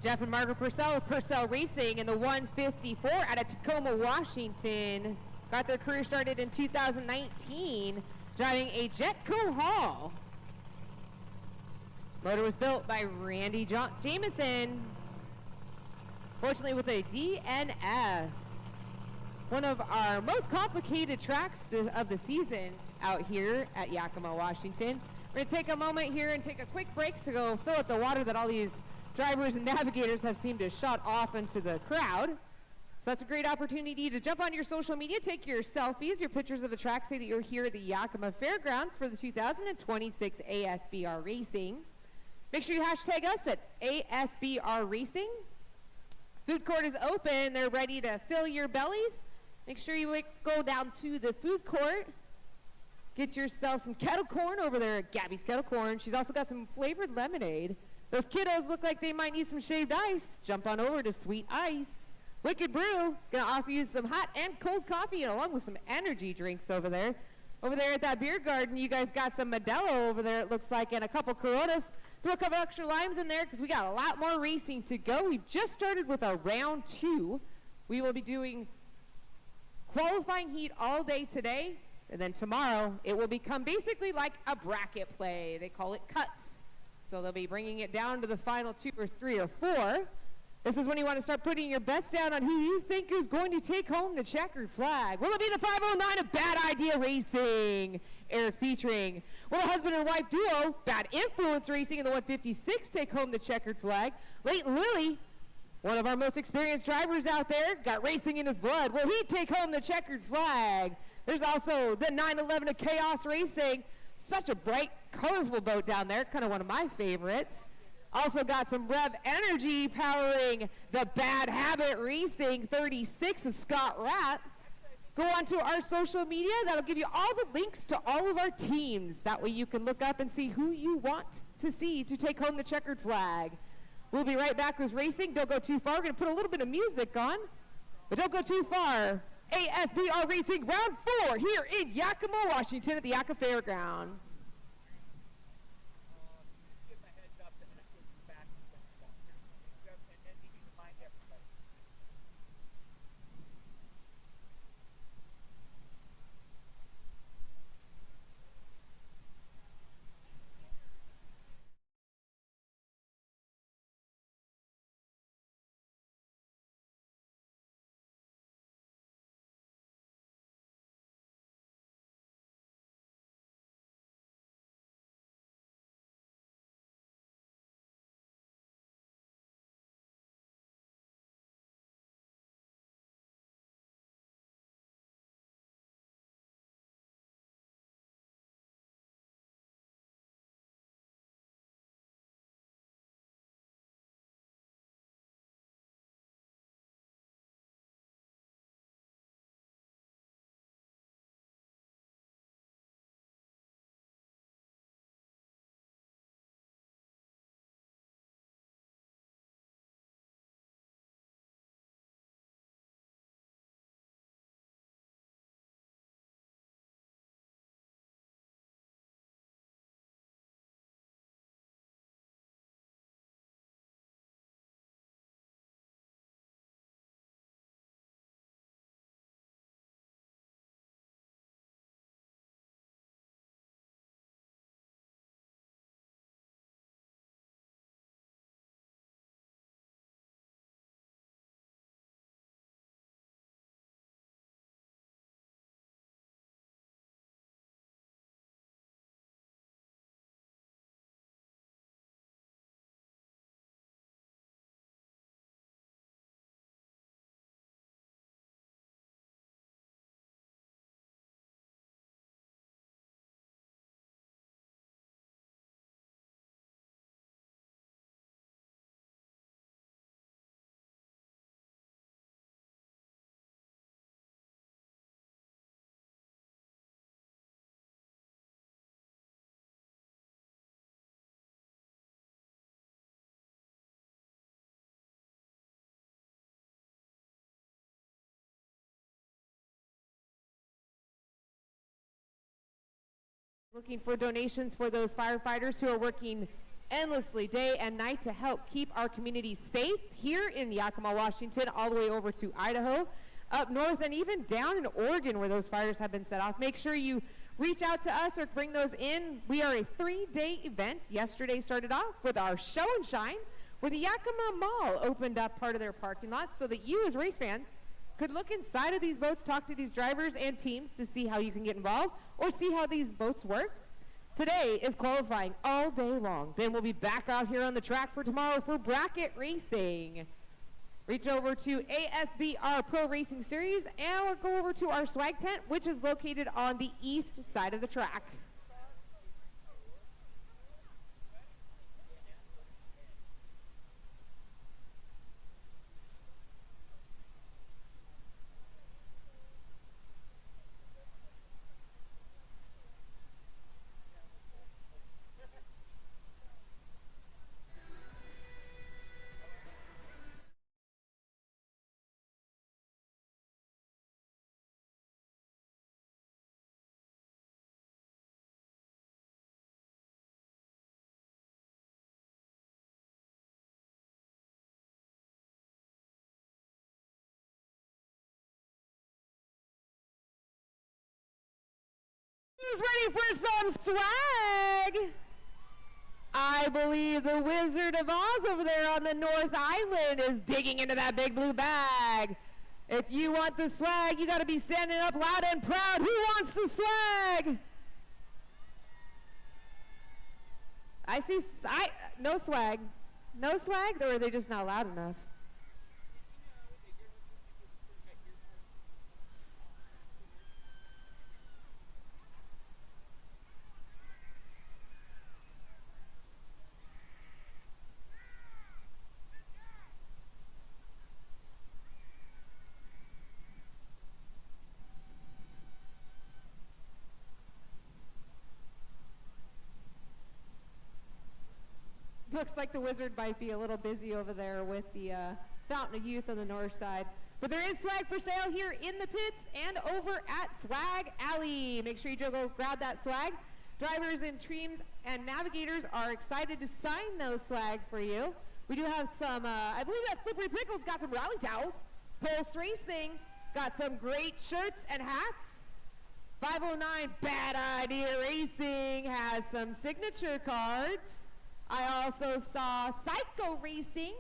Jeff and Margaret Purcell of Purcell Racing in the 154 out of Tacoma, Washington. Got their career started in 2019, driving a Jetco Hall. Motor was built by Randy Jameson. Fortunately with a DNF. One of our most complicated tracks of the season out here at Yakima, Washington. We're gonna take a moment here and take a quick break to go fill up the water that all these drivers and navigators have seemed to shut off into the crowd. So that's a great opportunity to jump on your social media, take your selfies, your pictures of the track, say that you're here at the Yakima Fairgrounds for the 2026 ASBR Racing. Make sure you hashtag us at ASBR Racing. Food court is open. They're ready to fill your bellies. Make sure you go down to the food court. Get yourself some kettle corn over there at Gabby's Kettle Corn. She's also got some flavored lemonade. Those kiddos look like they might need some shaved ice. Jump on over to Sweet Ice. Wicked Brew, gonna offer you some hot and cold coffee and along with some energy drinks over there. Over there at that beer garden, you guys got some Modelo over there, it looks like, and a couple Coronas. Throw a couple extra limes in there because we got a lot more racing to go. We've just started with our round 2. We will be doing qualifying heat all day today, and then tomorrow it will become basically like a bracket play. They call it cuts. So they'll be bringing it down to the final 2 or 3 or 4. This is when you want to start putting your bets down on who you think is going to take home the checkered flag. Will it be the 509 of Bad Idea Racing? Eric featuring. Will a husband and wife duo, Bad Influence Racing in the 156, take home the checkered flag? Leighton Lilly, one of our most experienced drivers out there, got racing in his blood. Will he take home the checkered flag? There's also the 911 of Chaos Racing. Such a bright, colorful boat down there, kind of one of my favorites. Also got some Rev Energy powering the Bad Habit Racing 36 of Scott Rapp. Go on to our social media. That'll give you all the links to all of our teams. That way you can look up and see who you want to see to take home the checkered flag. We'll be right back with racing. Don't go too far. We're going to put a little bit of music on, but don't go too far. ASBR Racing Round 4 here in Yakima, Washington at the Yakima Fairground. Looking for donations for those firefighters who are working endlessly day and night to help keep our community safe here in Yakima, Washington, all the way over to Idaho, up north, and even down in Oregon where those fires have been set off. Make sure you reach out to us or bring those in. We are a 3-day event. Yesterday started off with our show and shine, where the Yakima Mall opened up part of their parking lot so that you as race fans could look inside of these boats, talk to these drivers and teams to see how you can get involved or see how these boats work. Today is qualifying all day long. Then we'll be back out here on the track for tomorrow for bracket racing. Reach over to ASBR Pro Racing Series and we'll go over to our swag tent, which is located on the east side of the track. Who's ready for some swag? I believe the Wizard of Oz over there on the North Island is digging into that big blue bag. If you want the swag, you got to be standing up loud and proud. Who wants the swag? I see, no swag. No swag, or are they just not loud enough? Looks like the Wizard might be a little busy over there with the Fountain of Youth on the north side. But there is swag for sale here in the pits and over at Swag Alley. Make sure you go grab that swag. Drivers and teams and navigators are excited to sign those swag for you. We do have some, I believe that Slippery Pickles got some rally towels. Pulse Racing got some great shirts and hats. 509 Bad Idea Racing has some signature cards. I also saw Psycho Racing.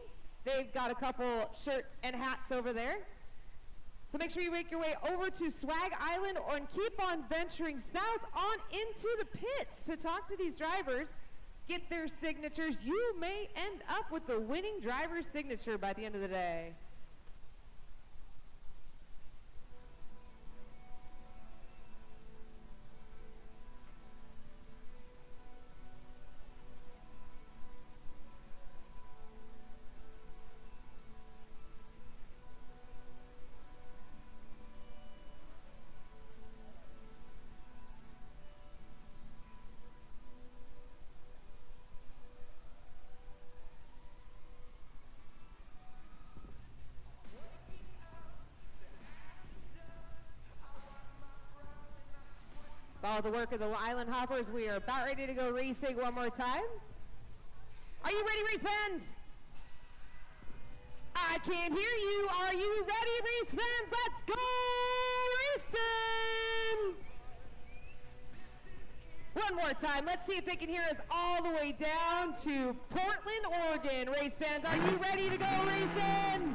They've got a couple shirts and hats over there. So make sure you make your way over to Swag Island and keep on venturing south on into the pits to talk to these drivers, get their signatures. You may end up with the winning driver's signature by the end of the day. Follow the work of the Island Hoppers. We are about ready to go racing one more time. Are you ready, race fans? I can't hear you. Are you ready, race fans? Let's go racing! One more time. Let's see if they can hear us all the way down to Portland, Oregon. Race fans, are you ready to go racing?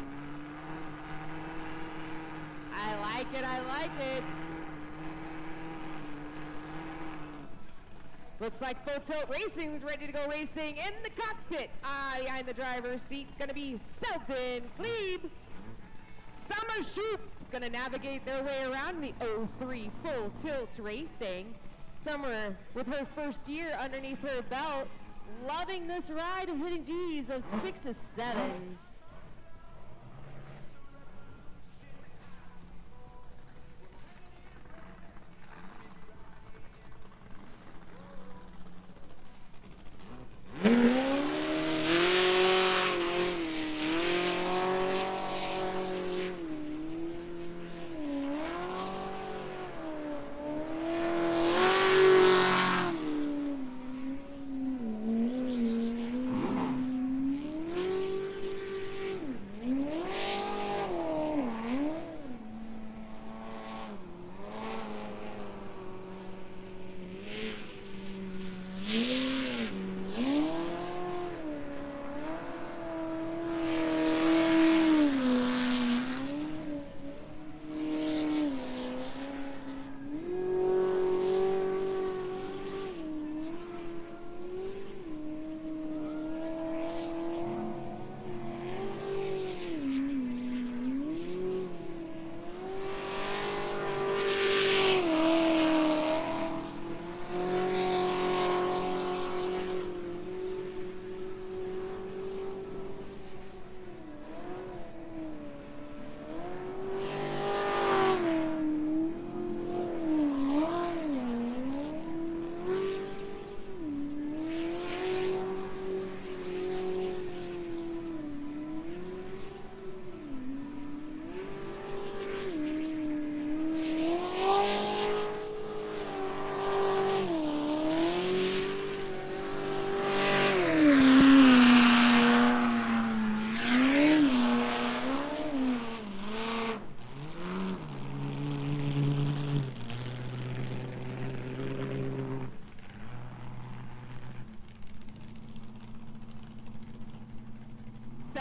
I like it. I like it. Looks like Full Tilt Racing is ready to go racing in the cockpit. Behind the driver's seat, gonna be Selden Glebe. Summer Shoop, gonna navigate their way around the 03 Full Tilt Racing. Summer, with her first year underneath her belt, loving this ride and hitting G's of 6 to 7.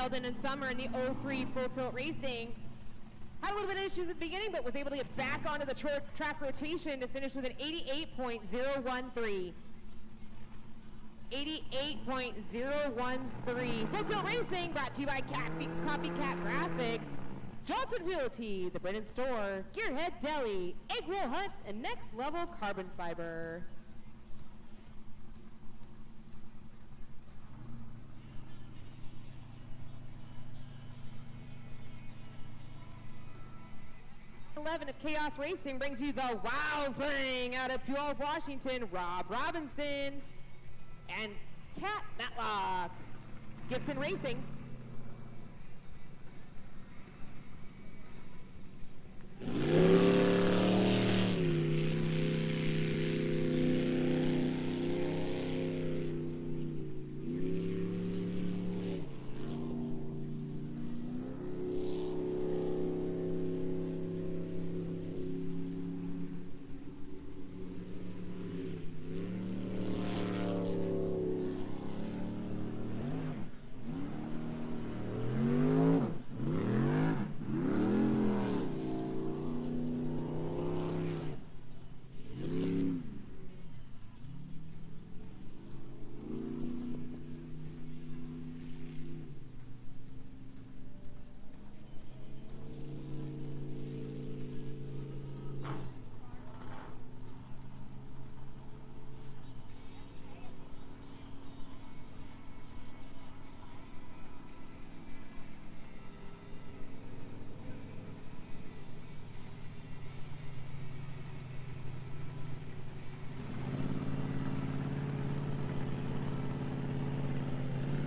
Sheldon and Summer in the 03 Full Tilt Racing. Had a little bit of issues at the beginning, but was able to get back onto the track rotation to finish with an 88.013. 88.013. Full Tilt Racing brought to you by Copycat Graphics, Johnson Realty, The Brennan Store, Gearhead Deli, Egg Roll Hut, and Next Level Carbon Fiber. Of Chaos Racing brings you the Wow Thing out of Puyallup, Washington, Rob Robinson and Kat Matlock. Gibson Racing.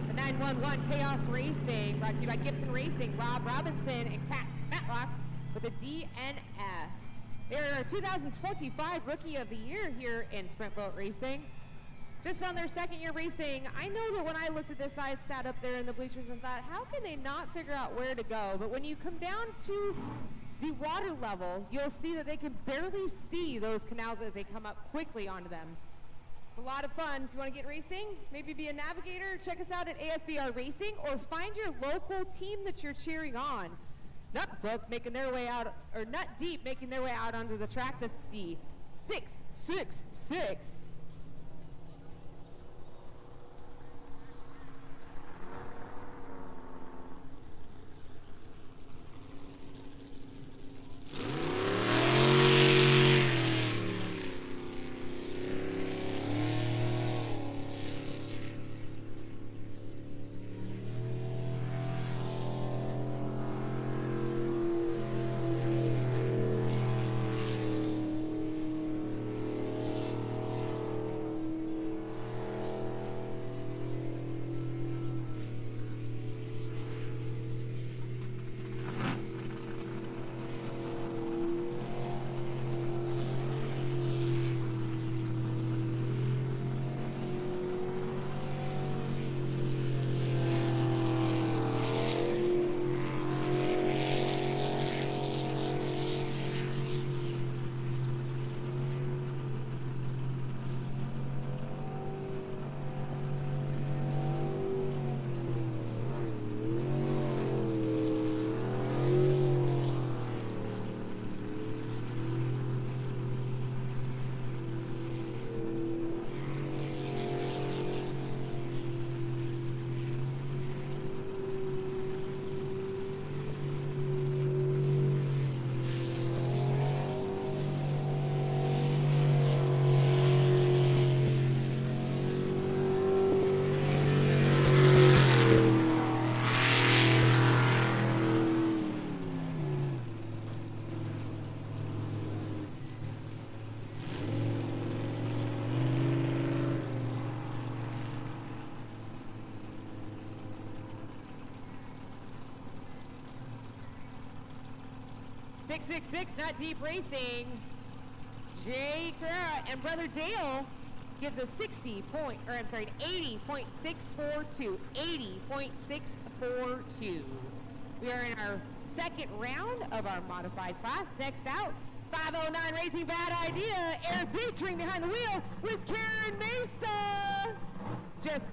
The 911 Chaos Racing brought to you by Gibson Racing, Rob Robinson and Kat Matlock with a DNF. They're 2025 Rookie of the Year here in Sprint Boat Racing. Just on their second year racing, I know that when I looked at this, I sat up there in the bleachers and thought, how can they not figure out where to go? But when you come down to the water level, you'll see that they can barely see those canals as they come up quickly onto them. It's a lot of fun. If you want to get racing, maybe be a navigator, check us out at ASBR Racing, or find your local team that you're cheering on. Nut Boats making their way out, or Nut Deep making their way out onto the track. That's the 666. Not Deep Racing. Jay Carrera and Brother Dale gives a 80.642. 80.642. We are in our second round of our modified class. Next out, 509 Racing Bad Idea. Eric Petring behind the wheel with Karen Mesa. Just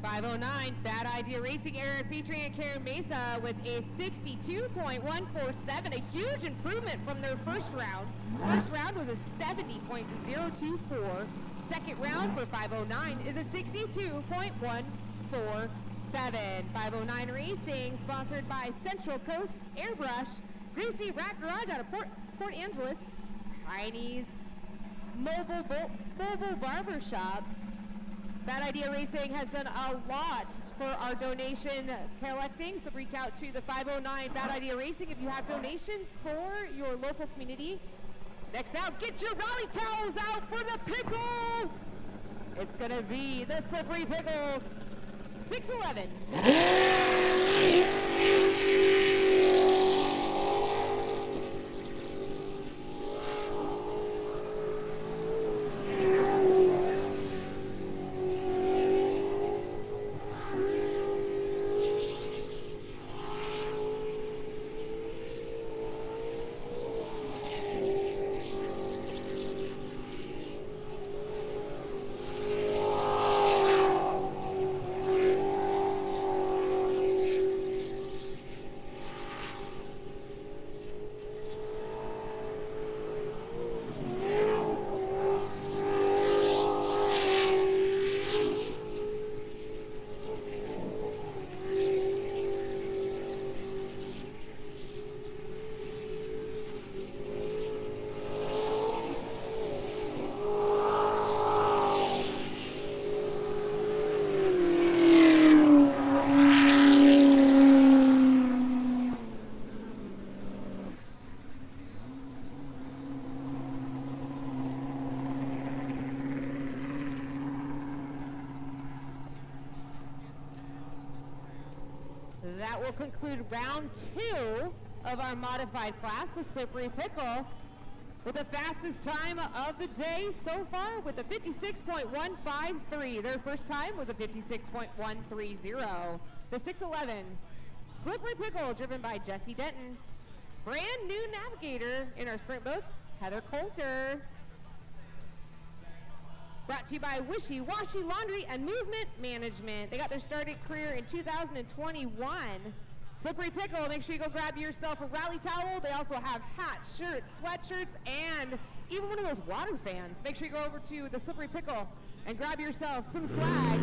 509, Bad Idea Racing, Eric Petrie and Karen Mesa with a 62.147, a huge improvement from their first round. First round was a 70.024. Second round for 509 is a 62.147. 509 Racing, sponsored by Central Coast Airbrush, Greasy Rack Garage out of Port Angeles, Tiny's Mobile Barber Shop. Bad Idea Racing has done a lot for our donation collecting, so reach out to the 509 Bad Idea Racing if you have donations for your local community. Next out, get your rally towels out for the pickle! It's gonna be the Slippery Pickle 611. That will conclude round 2 of our modified class, the Slippery Pickle, with the fastest time of the day so far with a 56.153. Their first time was a 56.130. The 611 Slippery Pickle, driven by Jesse Denton. Brand new navigator in our sprint boats, Heather Coulter. Brought to you by Wishy Washy Laundry and Movement Management. They got their started career in 2021. Slippery Pickle, make sure you go grab yourself a rally towel. They also have hats, shirts, sweatshirts, and even one of those water fans. Make sure you go over to the Slippery Pickle and grab yourself some swag.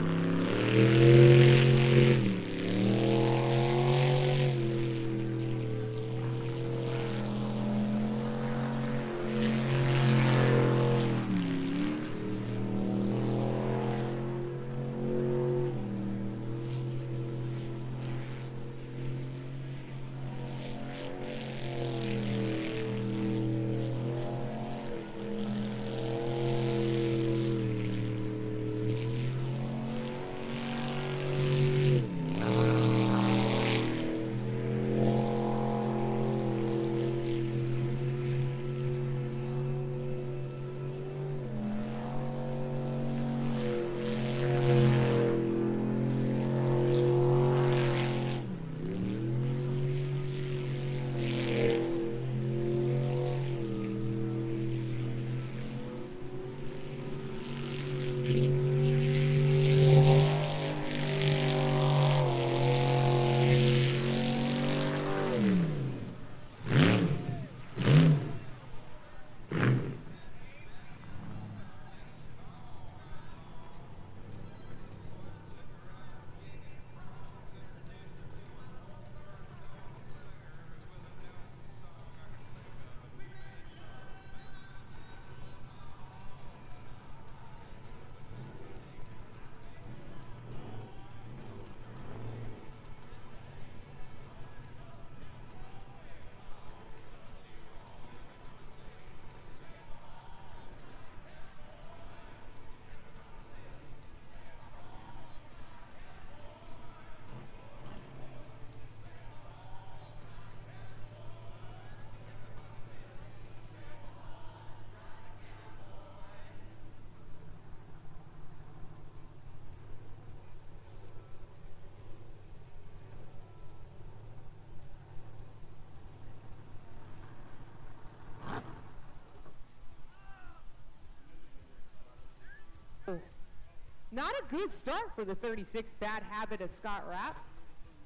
not a good start for the 36 Bad Habit of Scott Rapp.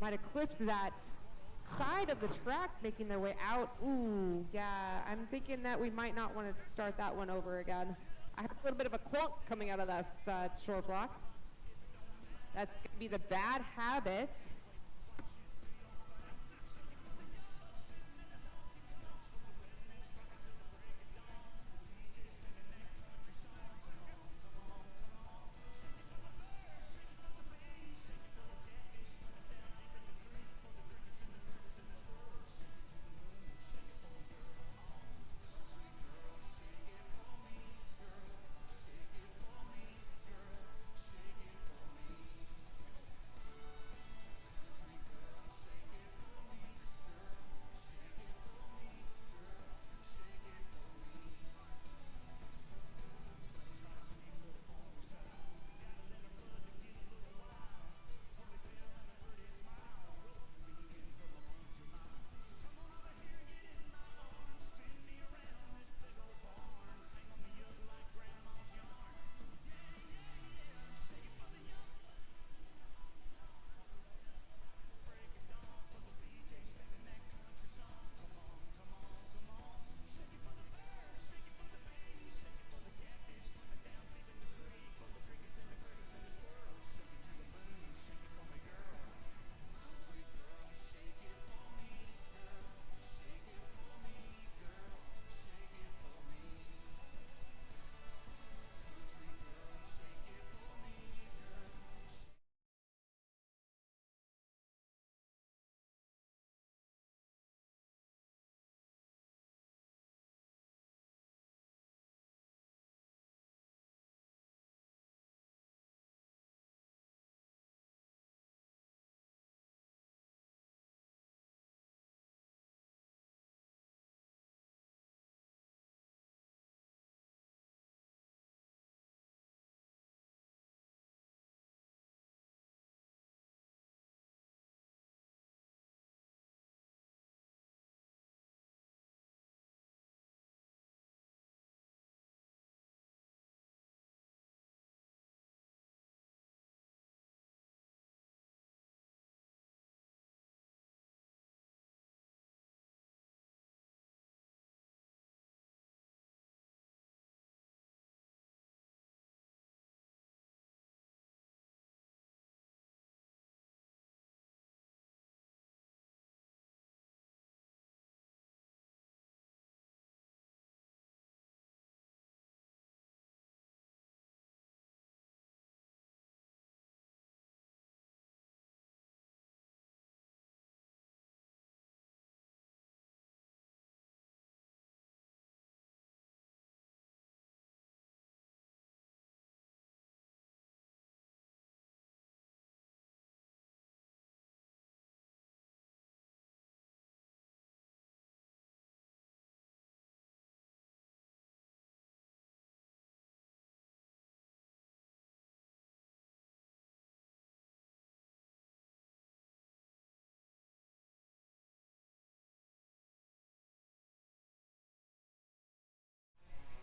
Might have clipped that side of the track, making their way out. Ooh, yeah, I'm thinking that we might not want to start that one over again. I have a little bit of a clunk coming out of that short block. That's going to be the Bad Habit.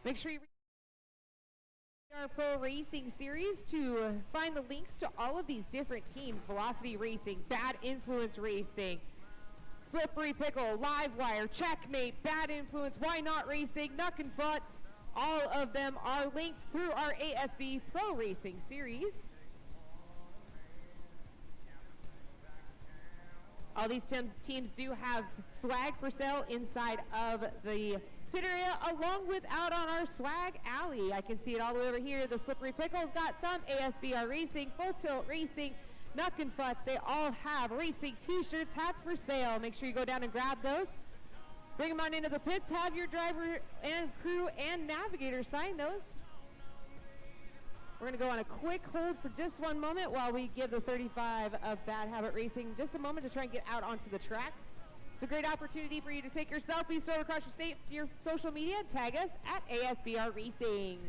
Make sure you read our Pro Racing series to find the links to all of these different teams: Velocity Racing, Bad Influence Racing, Slippery Pickle, Livewire, Checkmate, Bad Influence, Why Not Racing, Nuck and Futz. All of them are linked through our ASB Pro Racing series. All these teams do have swag for sale inside of the pit area, along with out on our swag alley. I can see it all the way over here. The Slippery Pickle's got some, ASBR Racing, Full Tilt Racing, Nuck and Futz. They all have racing t-shirts, hats for sale. Make sure you go down and grab those. Bring them on into the pits. Have your driver and crew and navigator sign those. We're going to go on a quick hold for just one moment while we give the 35 of Bad Habit Racing just a moment to try and get out onto the track. It's a great opportunity for you to take your selfies, throw it across your state, your social media, and tag us at ASBR Racing.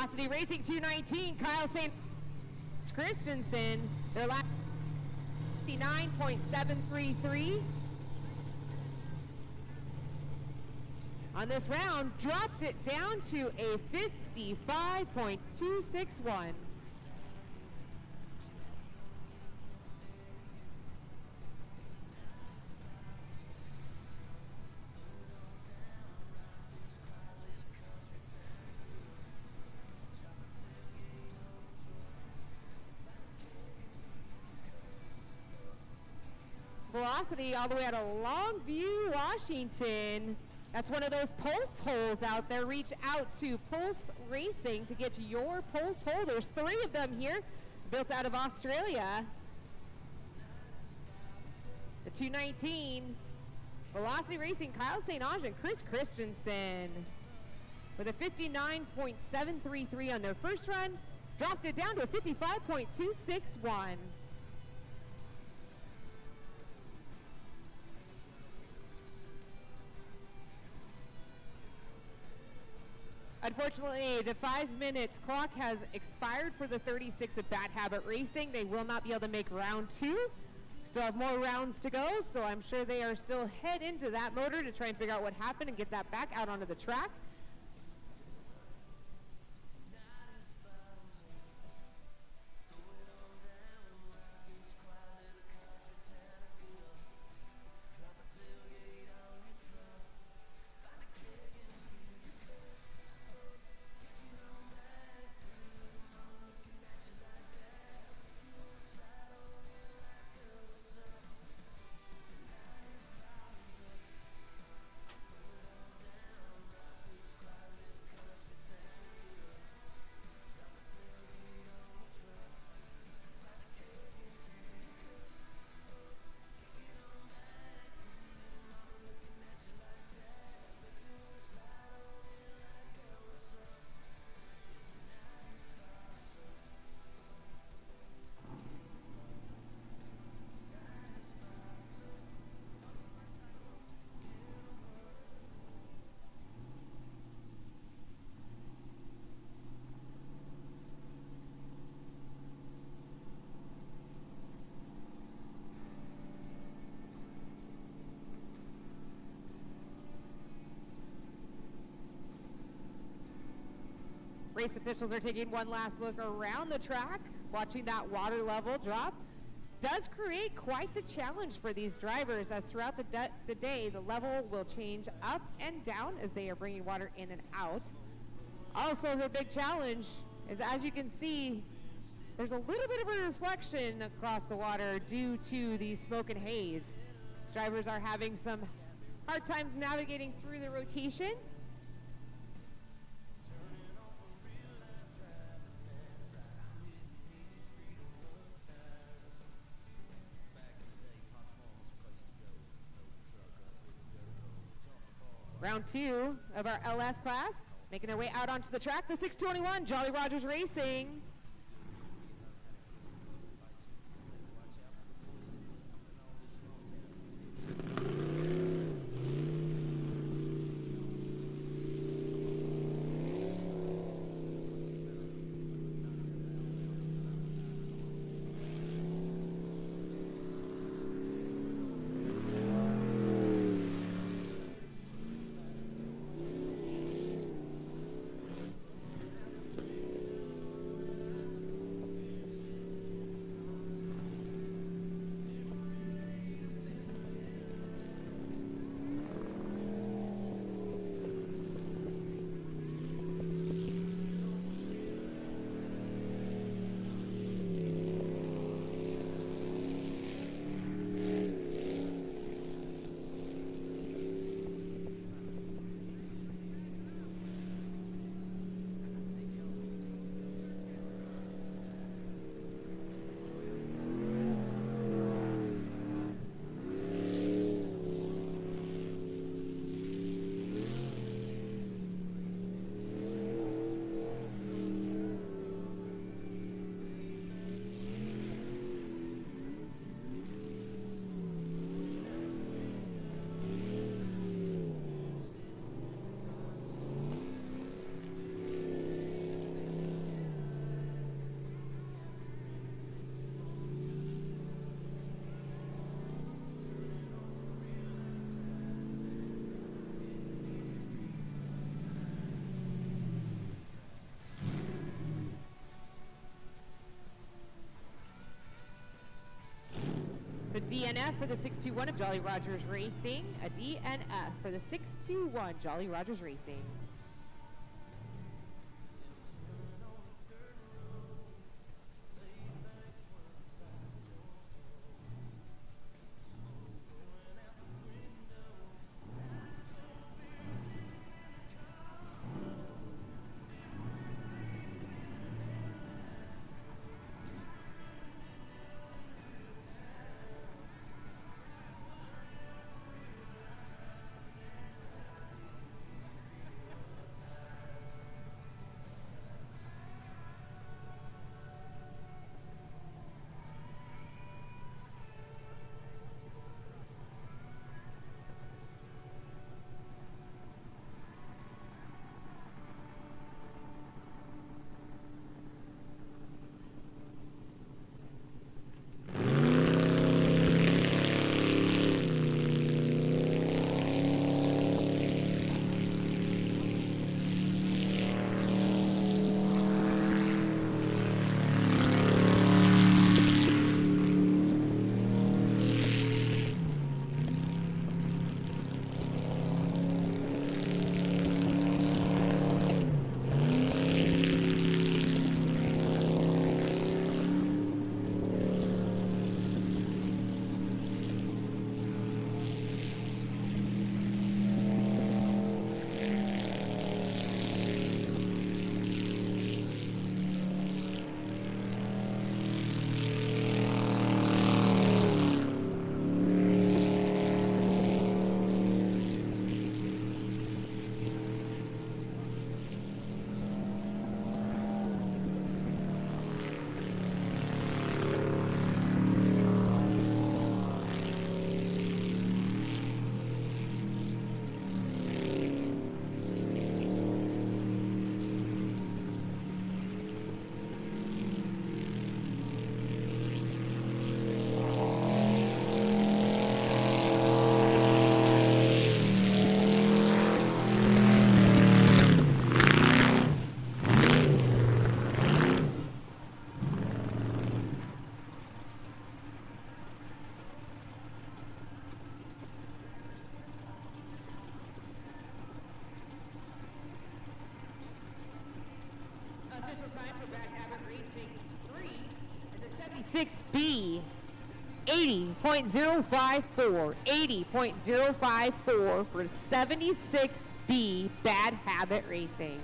Velocity Racing 219, Kyle St. Christensen, their lap 59.733. On this round, dropped it down to a 55.261. Velocity all the way out of Longview, Washington. That's one of those pulse holes out there. Reach out to Pulse Racing to get your pulse hole. There's 3 of them here, built out of Australia. The 219, Velocity Racing, Kyle St. Ange and Chris Christensen. With a 59.733 on their first run, dropped it down to a 55.261. Unfortunately, the 5 minutes clock has expired for the 36 of Bad Habit Racing. They will not be able to make round 2. Still have more rounds to go, so I'm sure they are still head into that motor to try and figure out what happened and get that back out onto the track. Race officials are taking one last look around the track, watching that water level drop. Does create quite the challenge for these drivers, as throughout the day, the level will change up and down as they are bringing water in and out. Also, the big challenge is, as you can see, there's a little bit of a reflection across the water due to the smoke and haze. Drivers are having some hard times navigating through the rotation. Round 2 of our LS class, making their way out onto the track, the 621 Jolly Rogers Racing. DNF for the 621 of Jolly Rogers Racing. A DNF for the 621 Jolly Rogers Racing. Official time for Bad Habit Racing 3 is a 76B 80.054. 80.054 for 76B Bad Habit Racing.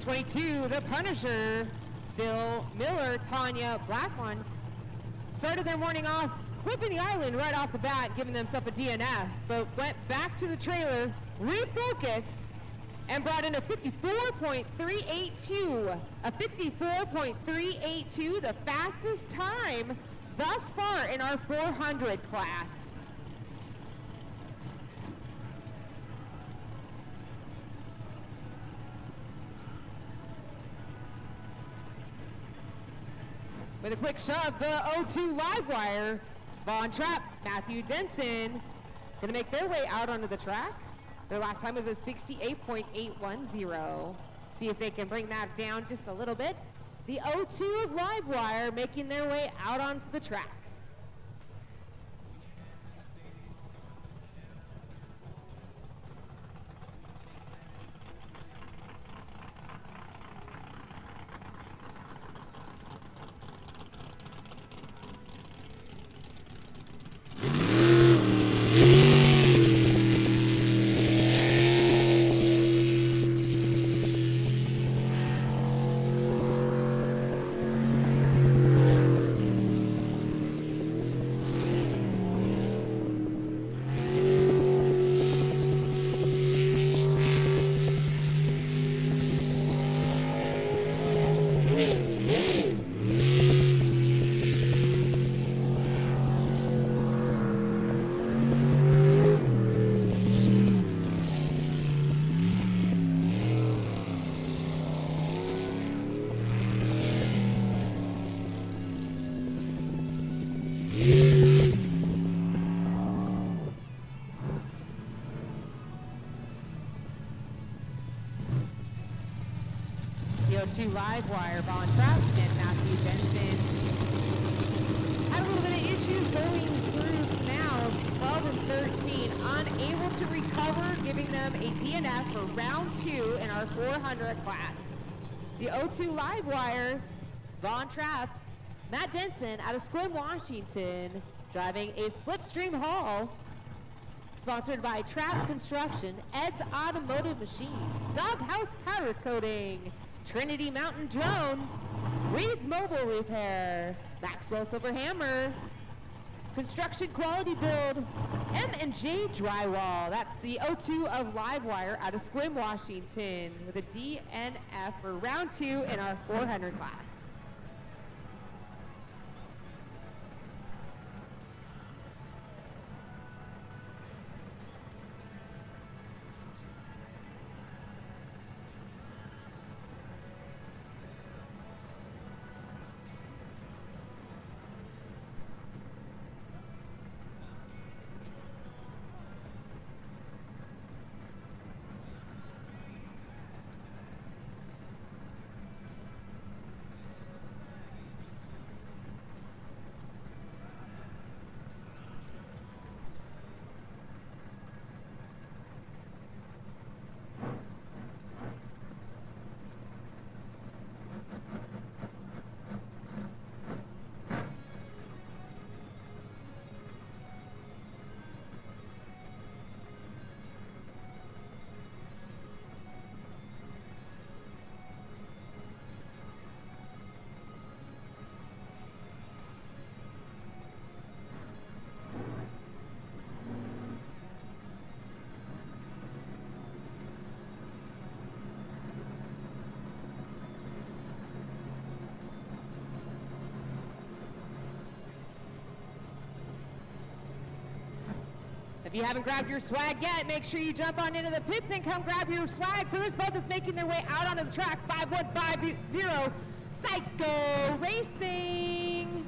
22, the Punisher, Phil Miller, Tanya Blackmon, started their morning off clipping the island right off the bat, giving themselves a DNF, but went back to the trailer, refocused, and brought in a 54.382. A 54.382, the fastest time thus far in our 400 class. With a quick shove, the O2 live wire, Von Trapp, Matthew Denson, gonna make their way out onto the track. Their last time was a 68.810. See if they can bring that down just a little bit. The O2 of live wire making their way out onto the track. To live wire, Von Trapp and Matthew Benson had a little bit of issues going through canals, 12 and 13, unable to recover, giving them a DNF for round 2 in our 400 class. The O2 live wire, Von Trapp, Matt Denson out of Squim, Washington, driving a slipstream haul, sponsored by Trapp Construction, Ed's Automotive Machines, Doghouse Powder Coating, Trinity Mountain Drone, Reed's Mobile Repair, Maxwell Silver Hammer, Construction Quality Build, M&J Drywall. That's the O2 of Livewire out of Squim, Washington, with a DNF for round 2 in our 400 class. If you haven't grabbed your swag yet, make sure you jump on into the pits and come grab your swag for this boat that's making their way out onto the track. 5150 Psycho Racing.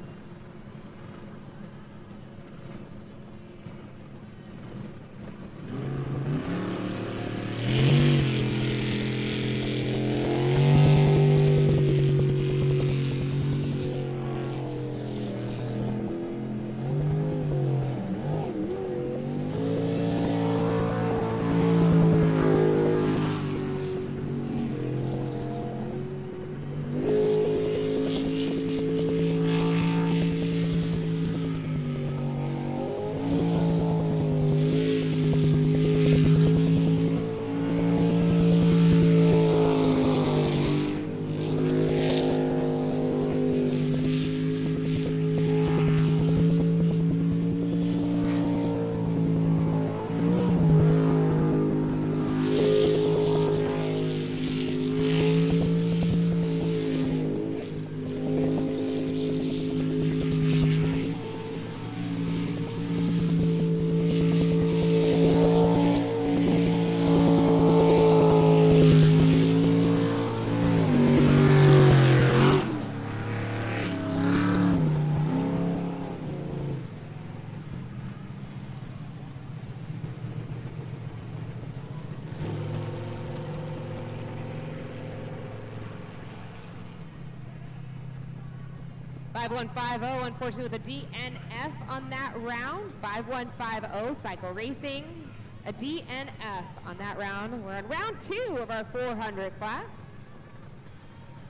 5150, unfortunately, with a DNF on that round. 5150, Cycle Racing, a DNF on that round. We're in round 2 of our 400 class.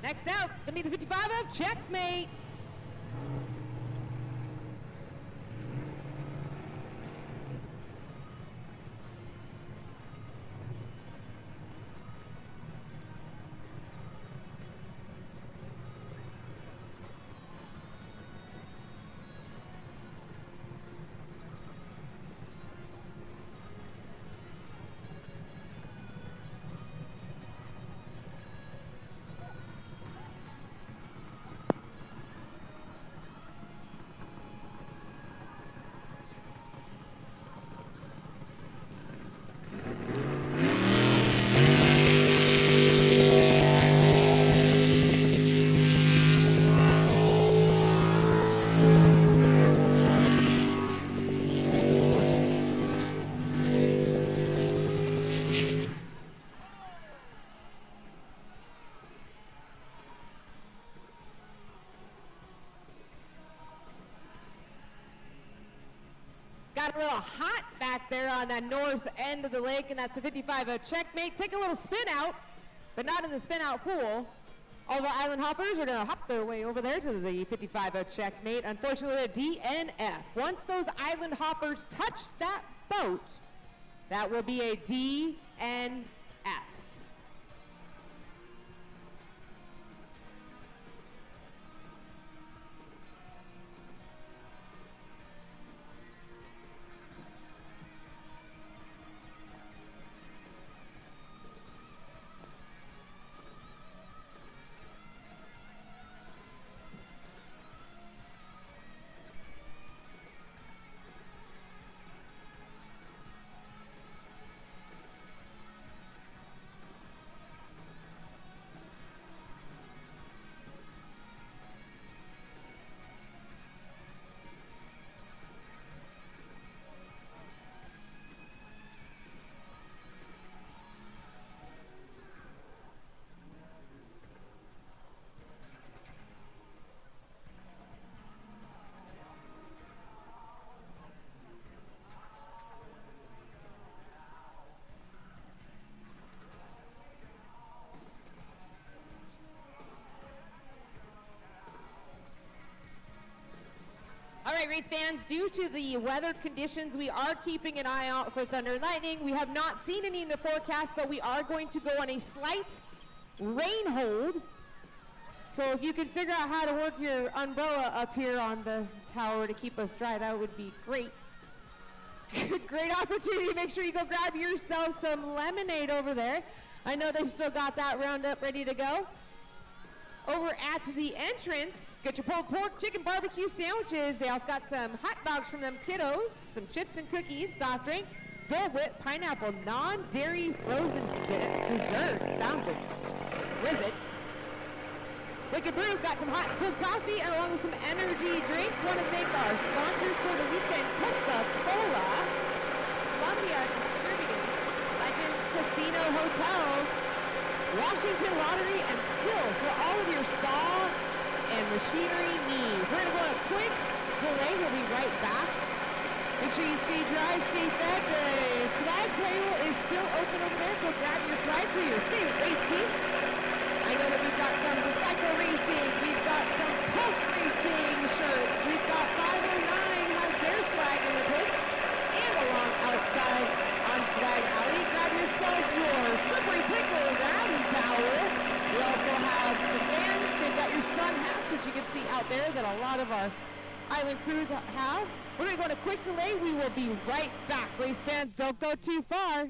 Next out, gonna be the 55 of Checkmate. Got a little hot back there on that north end of the lake, and that's the 55 of Checkmate. Take a little spin out, but not in the spin out pool. All the island hoppers are gonna hop their way over there to the 55 of Checkmate. Unfortunately, a DNF. Once those island hoppers touch that boat, that will be a DNF. All right, race fans, due to the weather conditions, we are keeping an eye out for thunder and lightning. We have not seen any in the forecast, but we are going to go on a slight rain hold. So if you can figure out how to work your umbrella up here on the tower to keep us dry, that would be great. Great opportunity. Make sure you go grab yourself some lemonade over there. I know they've still got that roundup ready to go. Over at the entrance, get your pulled pork, chicken barbecue sandwiches. They also got some hot dogs from them kiddos, some chips and cookies, soft drink, Dole Whip, pineapple, non-dairy frozen dessert. Sounds exquisite. Wicked Brew got some hot and cold coffee and along with some energy drinks. Want to thank our sponsors for the weekend, Coca-Cola, Columbia Distributing, Legends Casino Hotel, Washington Lottery, and Still for all of your saw and machinery needs. We're going to go on a quick delay. We'll be right back. Make sure you stay dry, stay fed. The swag table is still open over there. Go grab your swag for your favorite race team. I know that we've got some cycle racing. We've got some pulse racing shirts. We've got 509 has their swag in the pits. And along outside on Swag Alley, grab yourself your slippery pickle rally towel. We also have some fans. They've got your sun hats, which you can see out there that a lot of our island crews have. We're going to go on a quick delay. We will be right back. Race fans, don't go too far.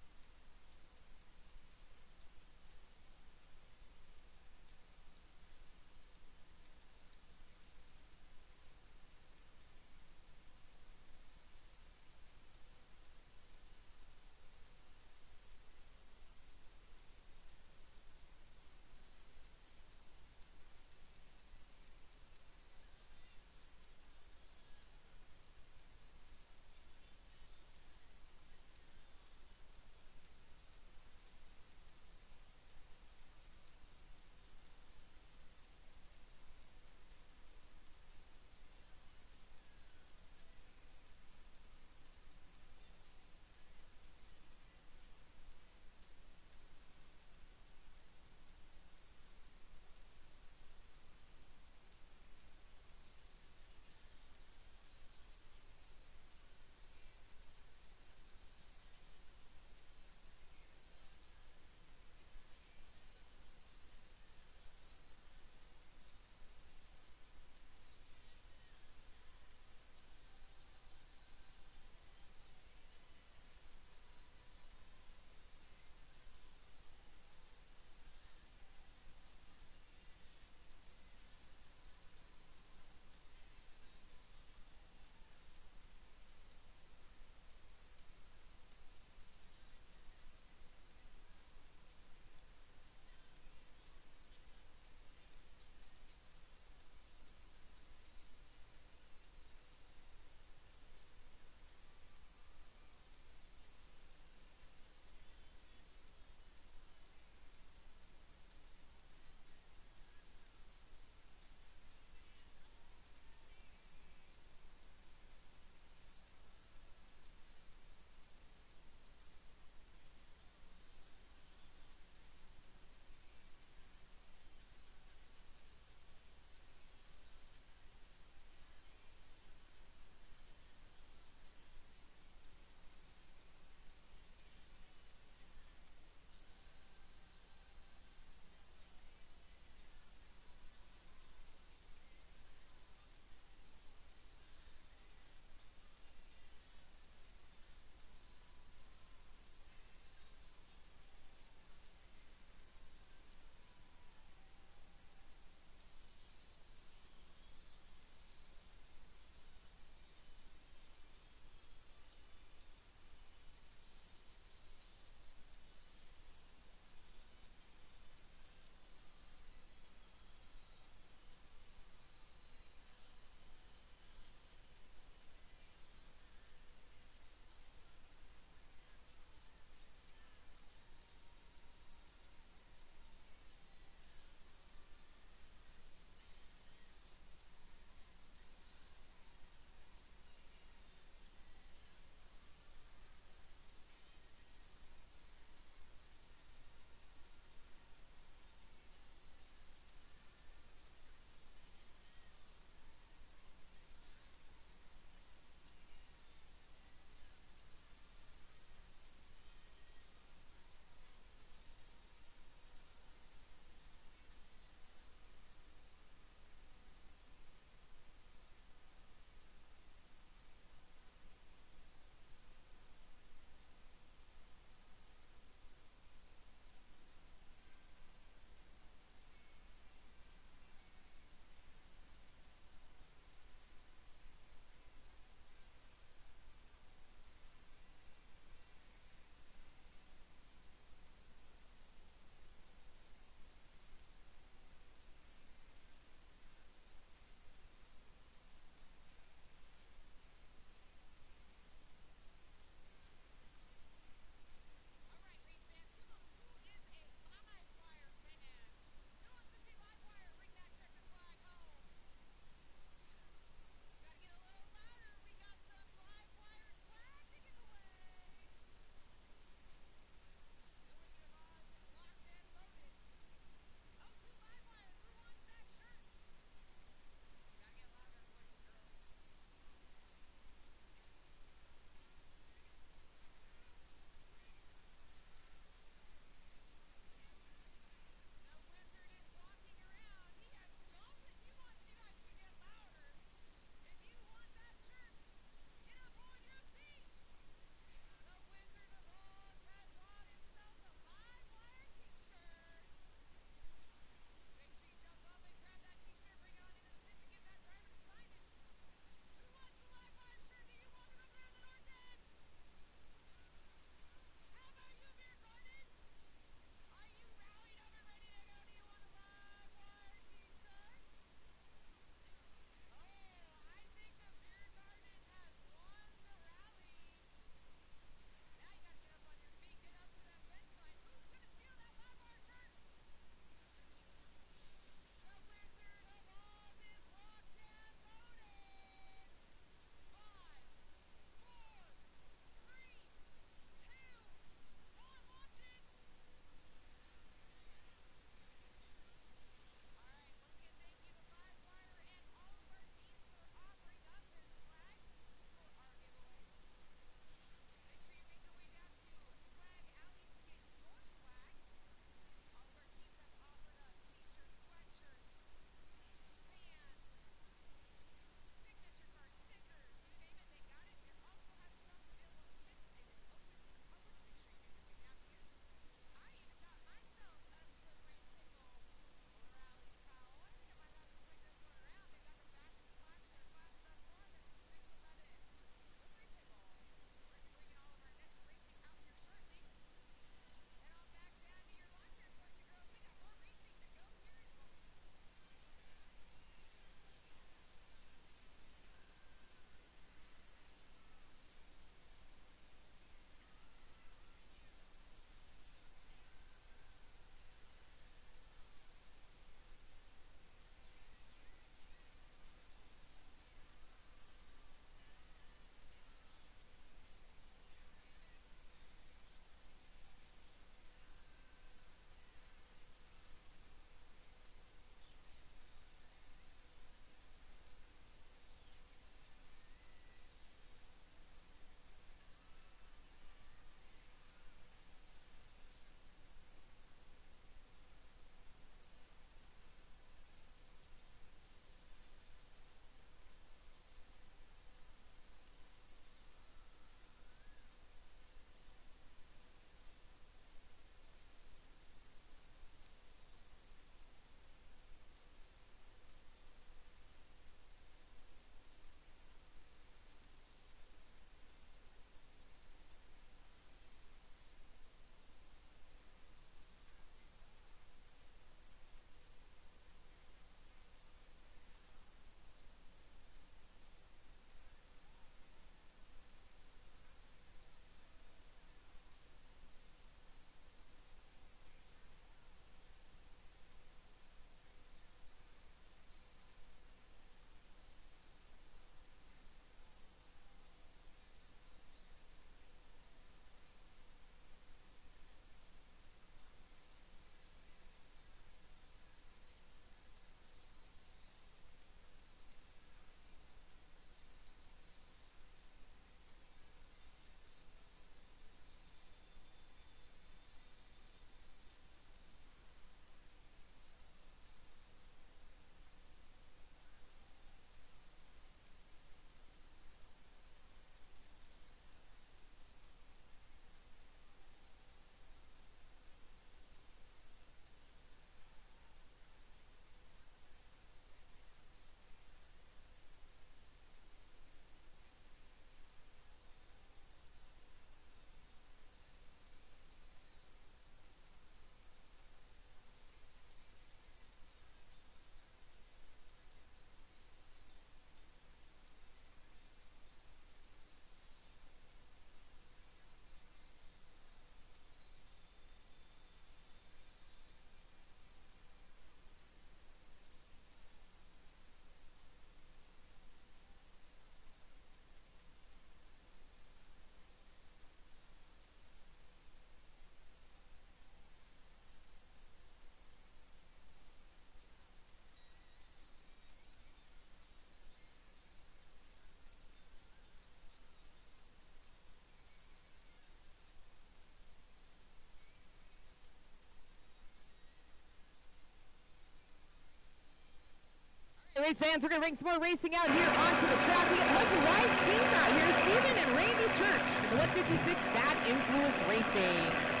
race fans, we're going to bring some more racing out here onto the track. We got the husband wife team out here, Stephen and Randy Church, the 156 Bad Influence Racing.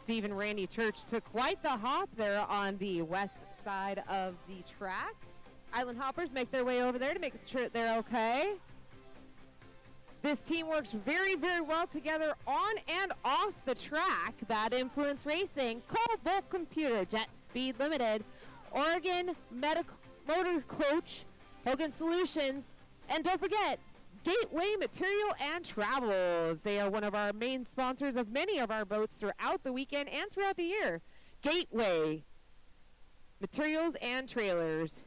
Steve and Randy Church took quite the hop there on the west side of the track. Island Hoppers make their way over there to make sure that they're okay. This team works very, very well together on and off the track. Bad Influence Racing, Cobalt Computer, Jet Speed Limited, Oregon Motor Coach, Hogan Solutions, and don't forget, Gateway Material and Travels. They are one of our main sponsors of many of our boats throughout the weekend and throughout the year. Gateway Materials and Trailers.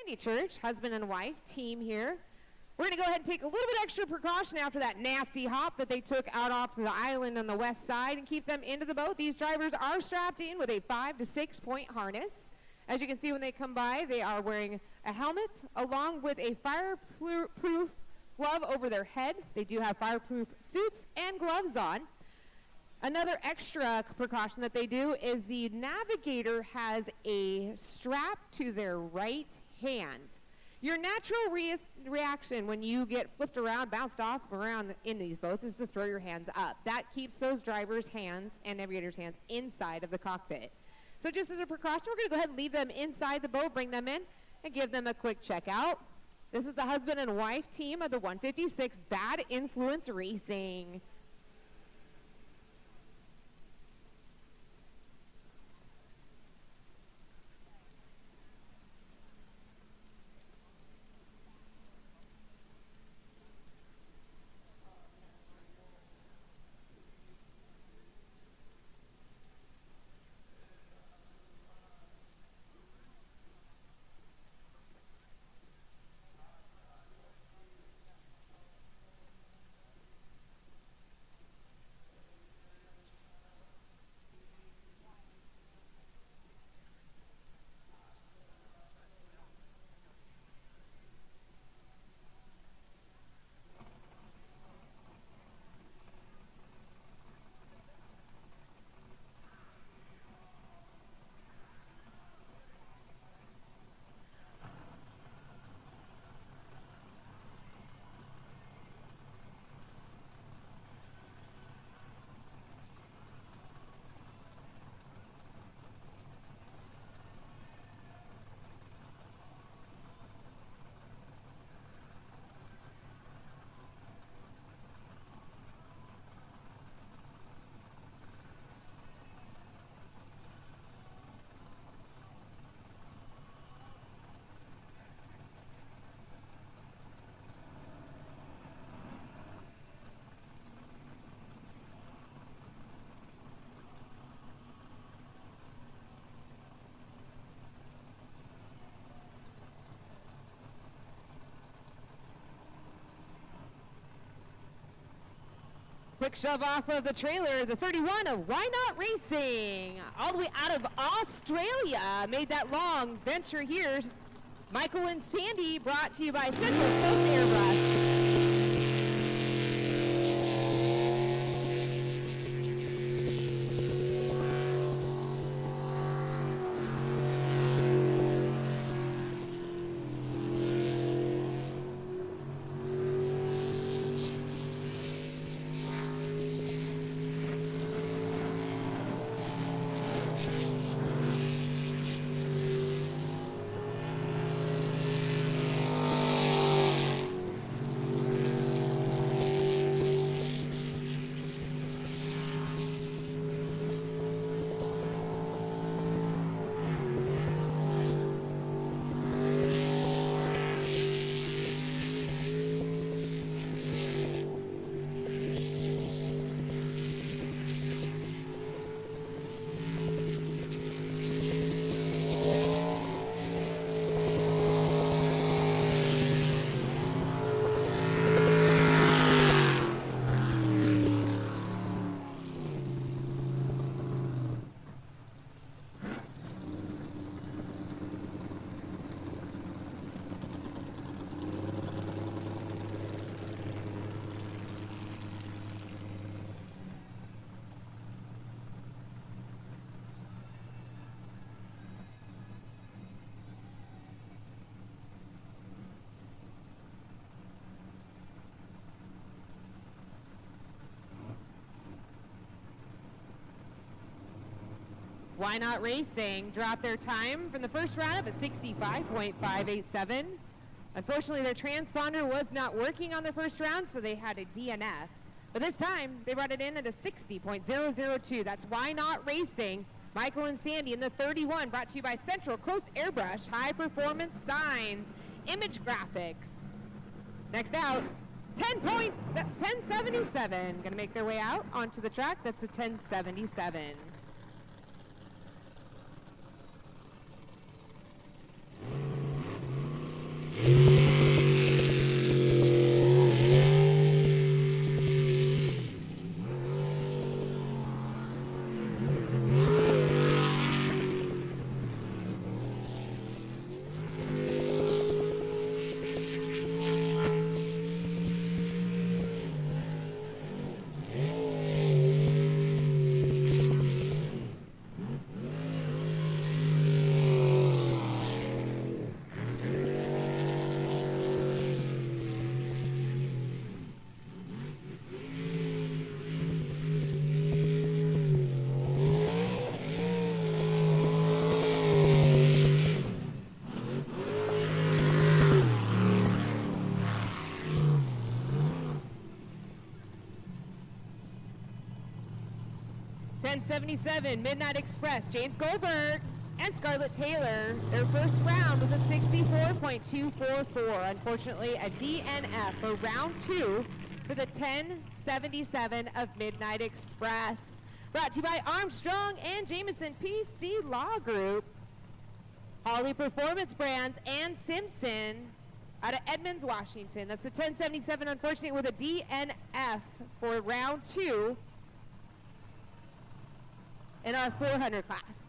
Randy Church, husband and wife team here. We're going to go ahead and take a little bit extra precaution after that nasty hop that they took out off the island on the west side and keep them into the boat. These drivers are strapped in with a 5 to 6 point harness. As you can see when they come by, they are wearing a helmet along with a fireproof glove over their head. They do have fireproof suits and gloves on. Another extra precaution that they do is the navigator has a strap to their right hand. Your natural reaction when you get flipped around, bounced off around in these boats is to throw your hands up. That keeps those drivers' hands and navigators' hands inside of the cockpit. So just as a precaution, we're going to go ahead and leave them inside the boat, bring them in, and give them a quick checkout. This is the husband and wife team of the 156 Bad Influence Racing. quick shove off of the trailer, the 31 of Why Not Racing, all the way out of Australia, made that long venture here. Michael and Sandy, brought to you by Central Coast Airbrush. Why Not Racing dropped their time from the first round of a 65.587. Unfortunately, their transponder was not working on the first round, so they had a DNF. But this time, they brought it in at a 60.002. That's Why Not Racing. Michael and Sandy in the 31, brought to you by Central Coast Airbrush, High Performance Signs, Image Graphics. Next out, 1077. Gonna make their way out onto the track. That's the 1077. .77 Midnight Express, James Goldberg and Scarlett Taylor. Their first round was a 64.244. Unfortunately, a DNF for round two for the 1077 of Midnight Express. Brought to you by Armstrong and Jameson PC Law Group, Holly Performance Brands, and Simpson out of Edmonds, Washington. That's the 1077, unfortunately, with a DNF for round two in our 400 class.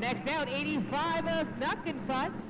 Next out, 85 of Nuck and Futz.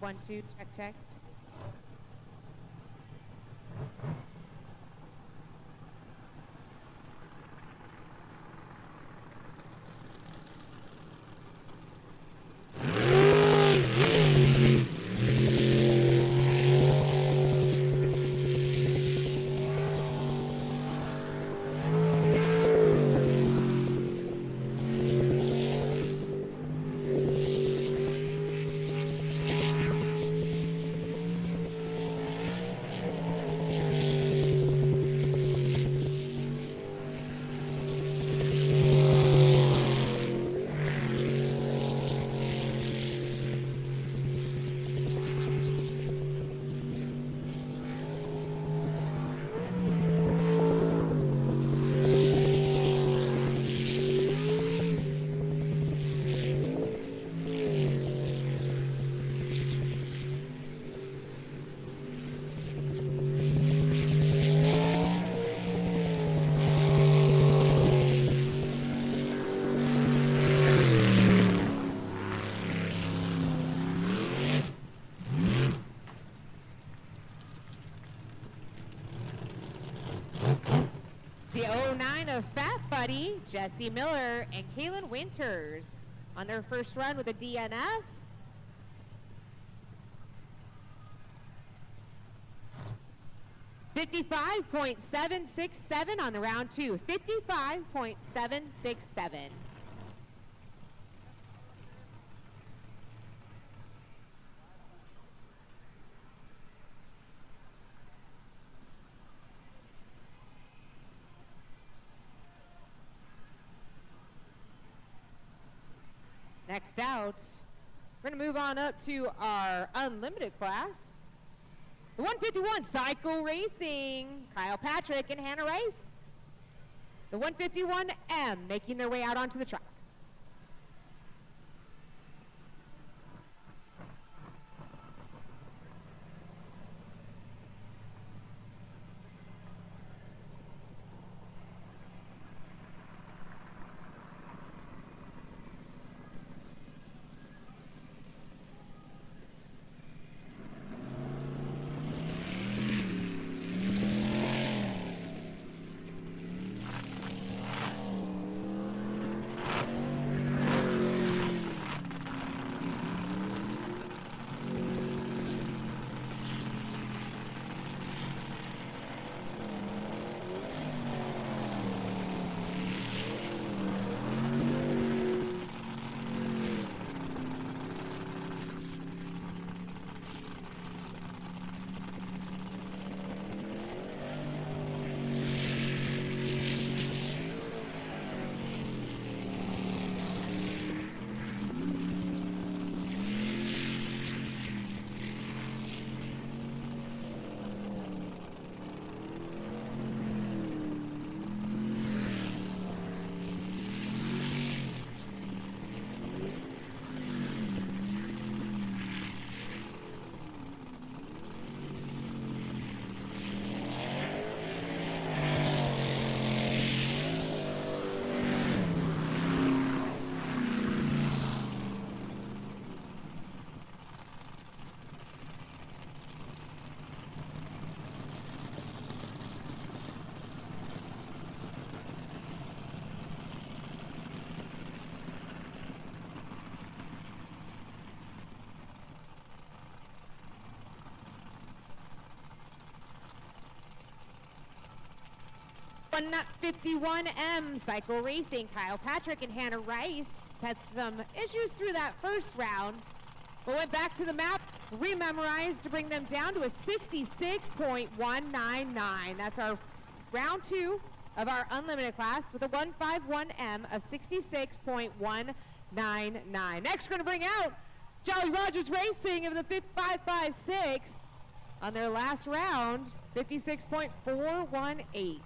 1, 2, check, check. The 09 of Fat Buddy, Jesse Miller and Kaylin Winters on their first run with a DNF. .767 on the round 2. 55.767. Next out, we're going to move on up to our unlimited class. The 151 Cycle Racing, Kyle Patrick and Hannah Rice. The 151M making their way out onto the track. One 51M Cycle Racing, Kyle Patrick and Hannah Rice had some issues through that first round, but went back to the map, rememorized to bring them down to a 66.199. That's our round 2 of our unlimited class with a 151M of 66.199. Next, we're going to bring out Jolly Rogers Racing of the 556 on their last round, 56.418.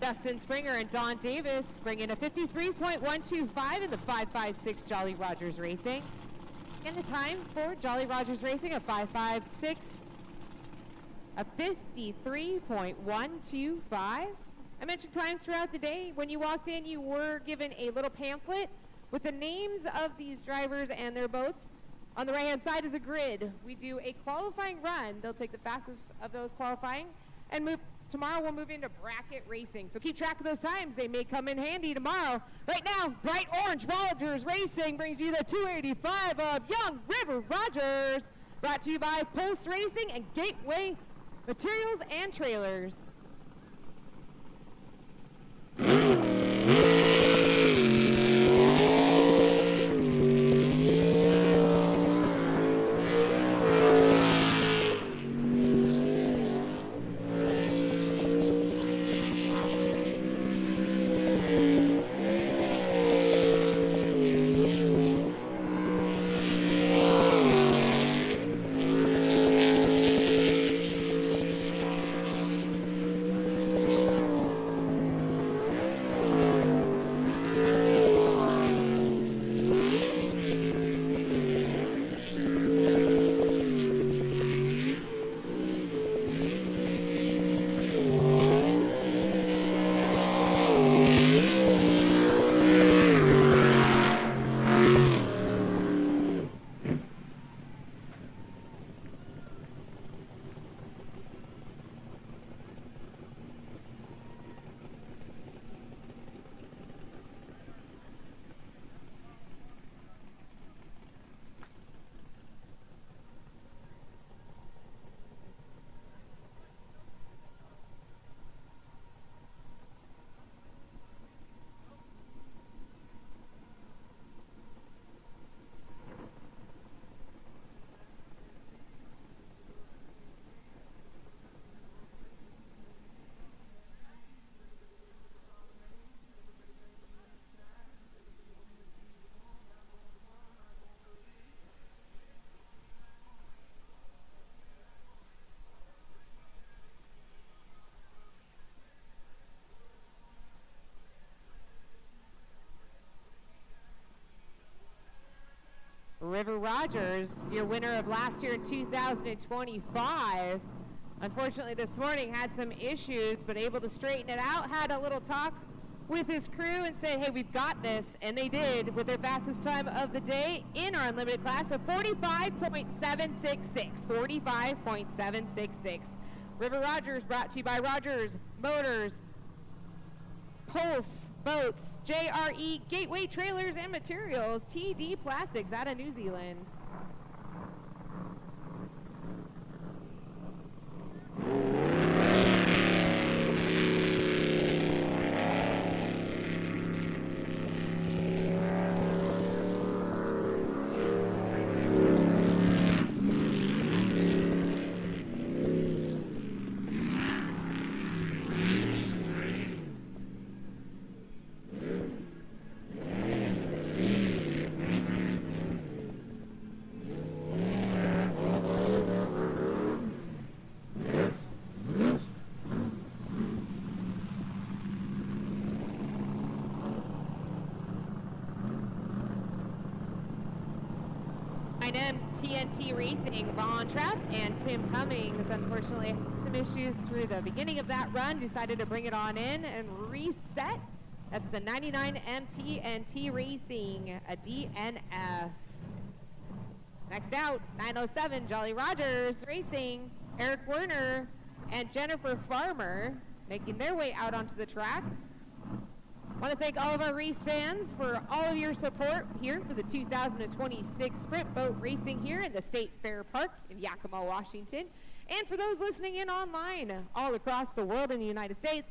Justin Springer and Don Davis bring in a 53.125 in the 556 Jolly Rogers Racing. And the time for Jolly Rogers Racing, a 556, a 53.125. I mentioned times throughout the day. When you walked in, you were given a little pamphlet with the names of these drivers and their boats. On the right-hand side is a grid. We do a qualifying run. They'll take the fastest of those qualifying and move. Tomorrow we'll move into bracket racing. So keep track of those times. They may come in handy tomorrow. Right now, Bright Orange Rogers Racing brings you the 285 of Young River Rogers. Brought to you by Post Racing and Gateway Materials and Trailers. River Rogers, your winner of last year in 2025. Unfortunately, this morning had some issues, but able to straighten it out. Had a little talk with his crew and said, hey, we've got this. And they did with their fastest time of the day in our unlimited class of 45.766. 45.766. River Rogers brought to you by Rogers Motors, Pulse Boats, JRE Gateway Trailers and Materials, TD Plastics out of New Zealand. TNT Racing, Von Trapp and Tim Cummings. Unfortunately, some issues through the beginning of that run. Decided to bring it on in and reset. That's the 99 TNT Racing, a DNF. Next out, 907 Jolly Rogers Racing, Eric Werner and Jennifer Farmer making their way out onto the track. Want to thank all of our race fans for all of your support here for the 2026 Sprint Boat Racing here in the State Fair Park in Yakima, Washington. And for those listening in online all across the world in the United States,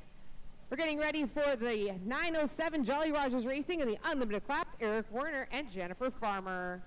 we're getting ready for the 907 Jolly Rogers Racing in the Unlimited class, Eric Werner and Jennifer Farmer.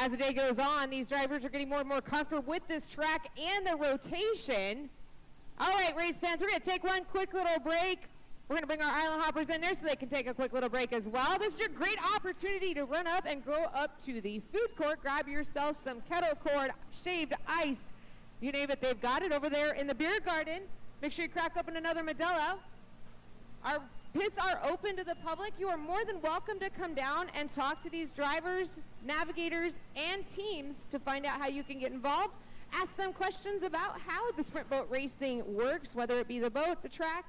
As the day goes on, these drivers are getting more and more comfortable with this track and the rotation. All right, race fans, we're going to take one quick little break. We're going to bring our island hoppers in there so they can take a quick little break as well. This is your great opportunity to run up and go up to the food court, grab yourself some kettle corn, shaved ice. You name it, they've got it over there in the beer garden. Make sure you crack open another Modelo. Our pits are open to the public. You are more than welcome to come down and talk to these drivers, navigators, and teams to find out how you can get involved. Ask them questions about how the sprint boat racing works, whether it be the boat, the track,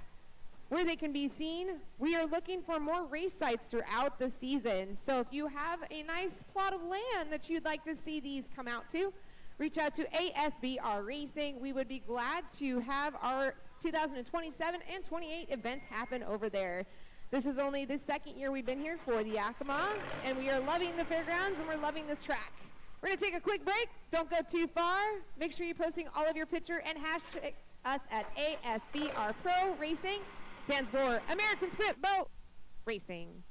where they can be seen. We are looking for more race sites throughout the season. So if you have a nice plot of land that you'd like to see these come out to, reach out to ASBR Racing. We would be glad to have our 2027 and 28 events happen over there. This is only the second year we've been here for the Yakima, and we are loving the fairgrounds and we're loving this track. We're going to take a quick break. Don't go too far. Make sure you're posting all of your picture and hashtag us at ASBR Pro Racing. Stands for American Sprint Boat Racing.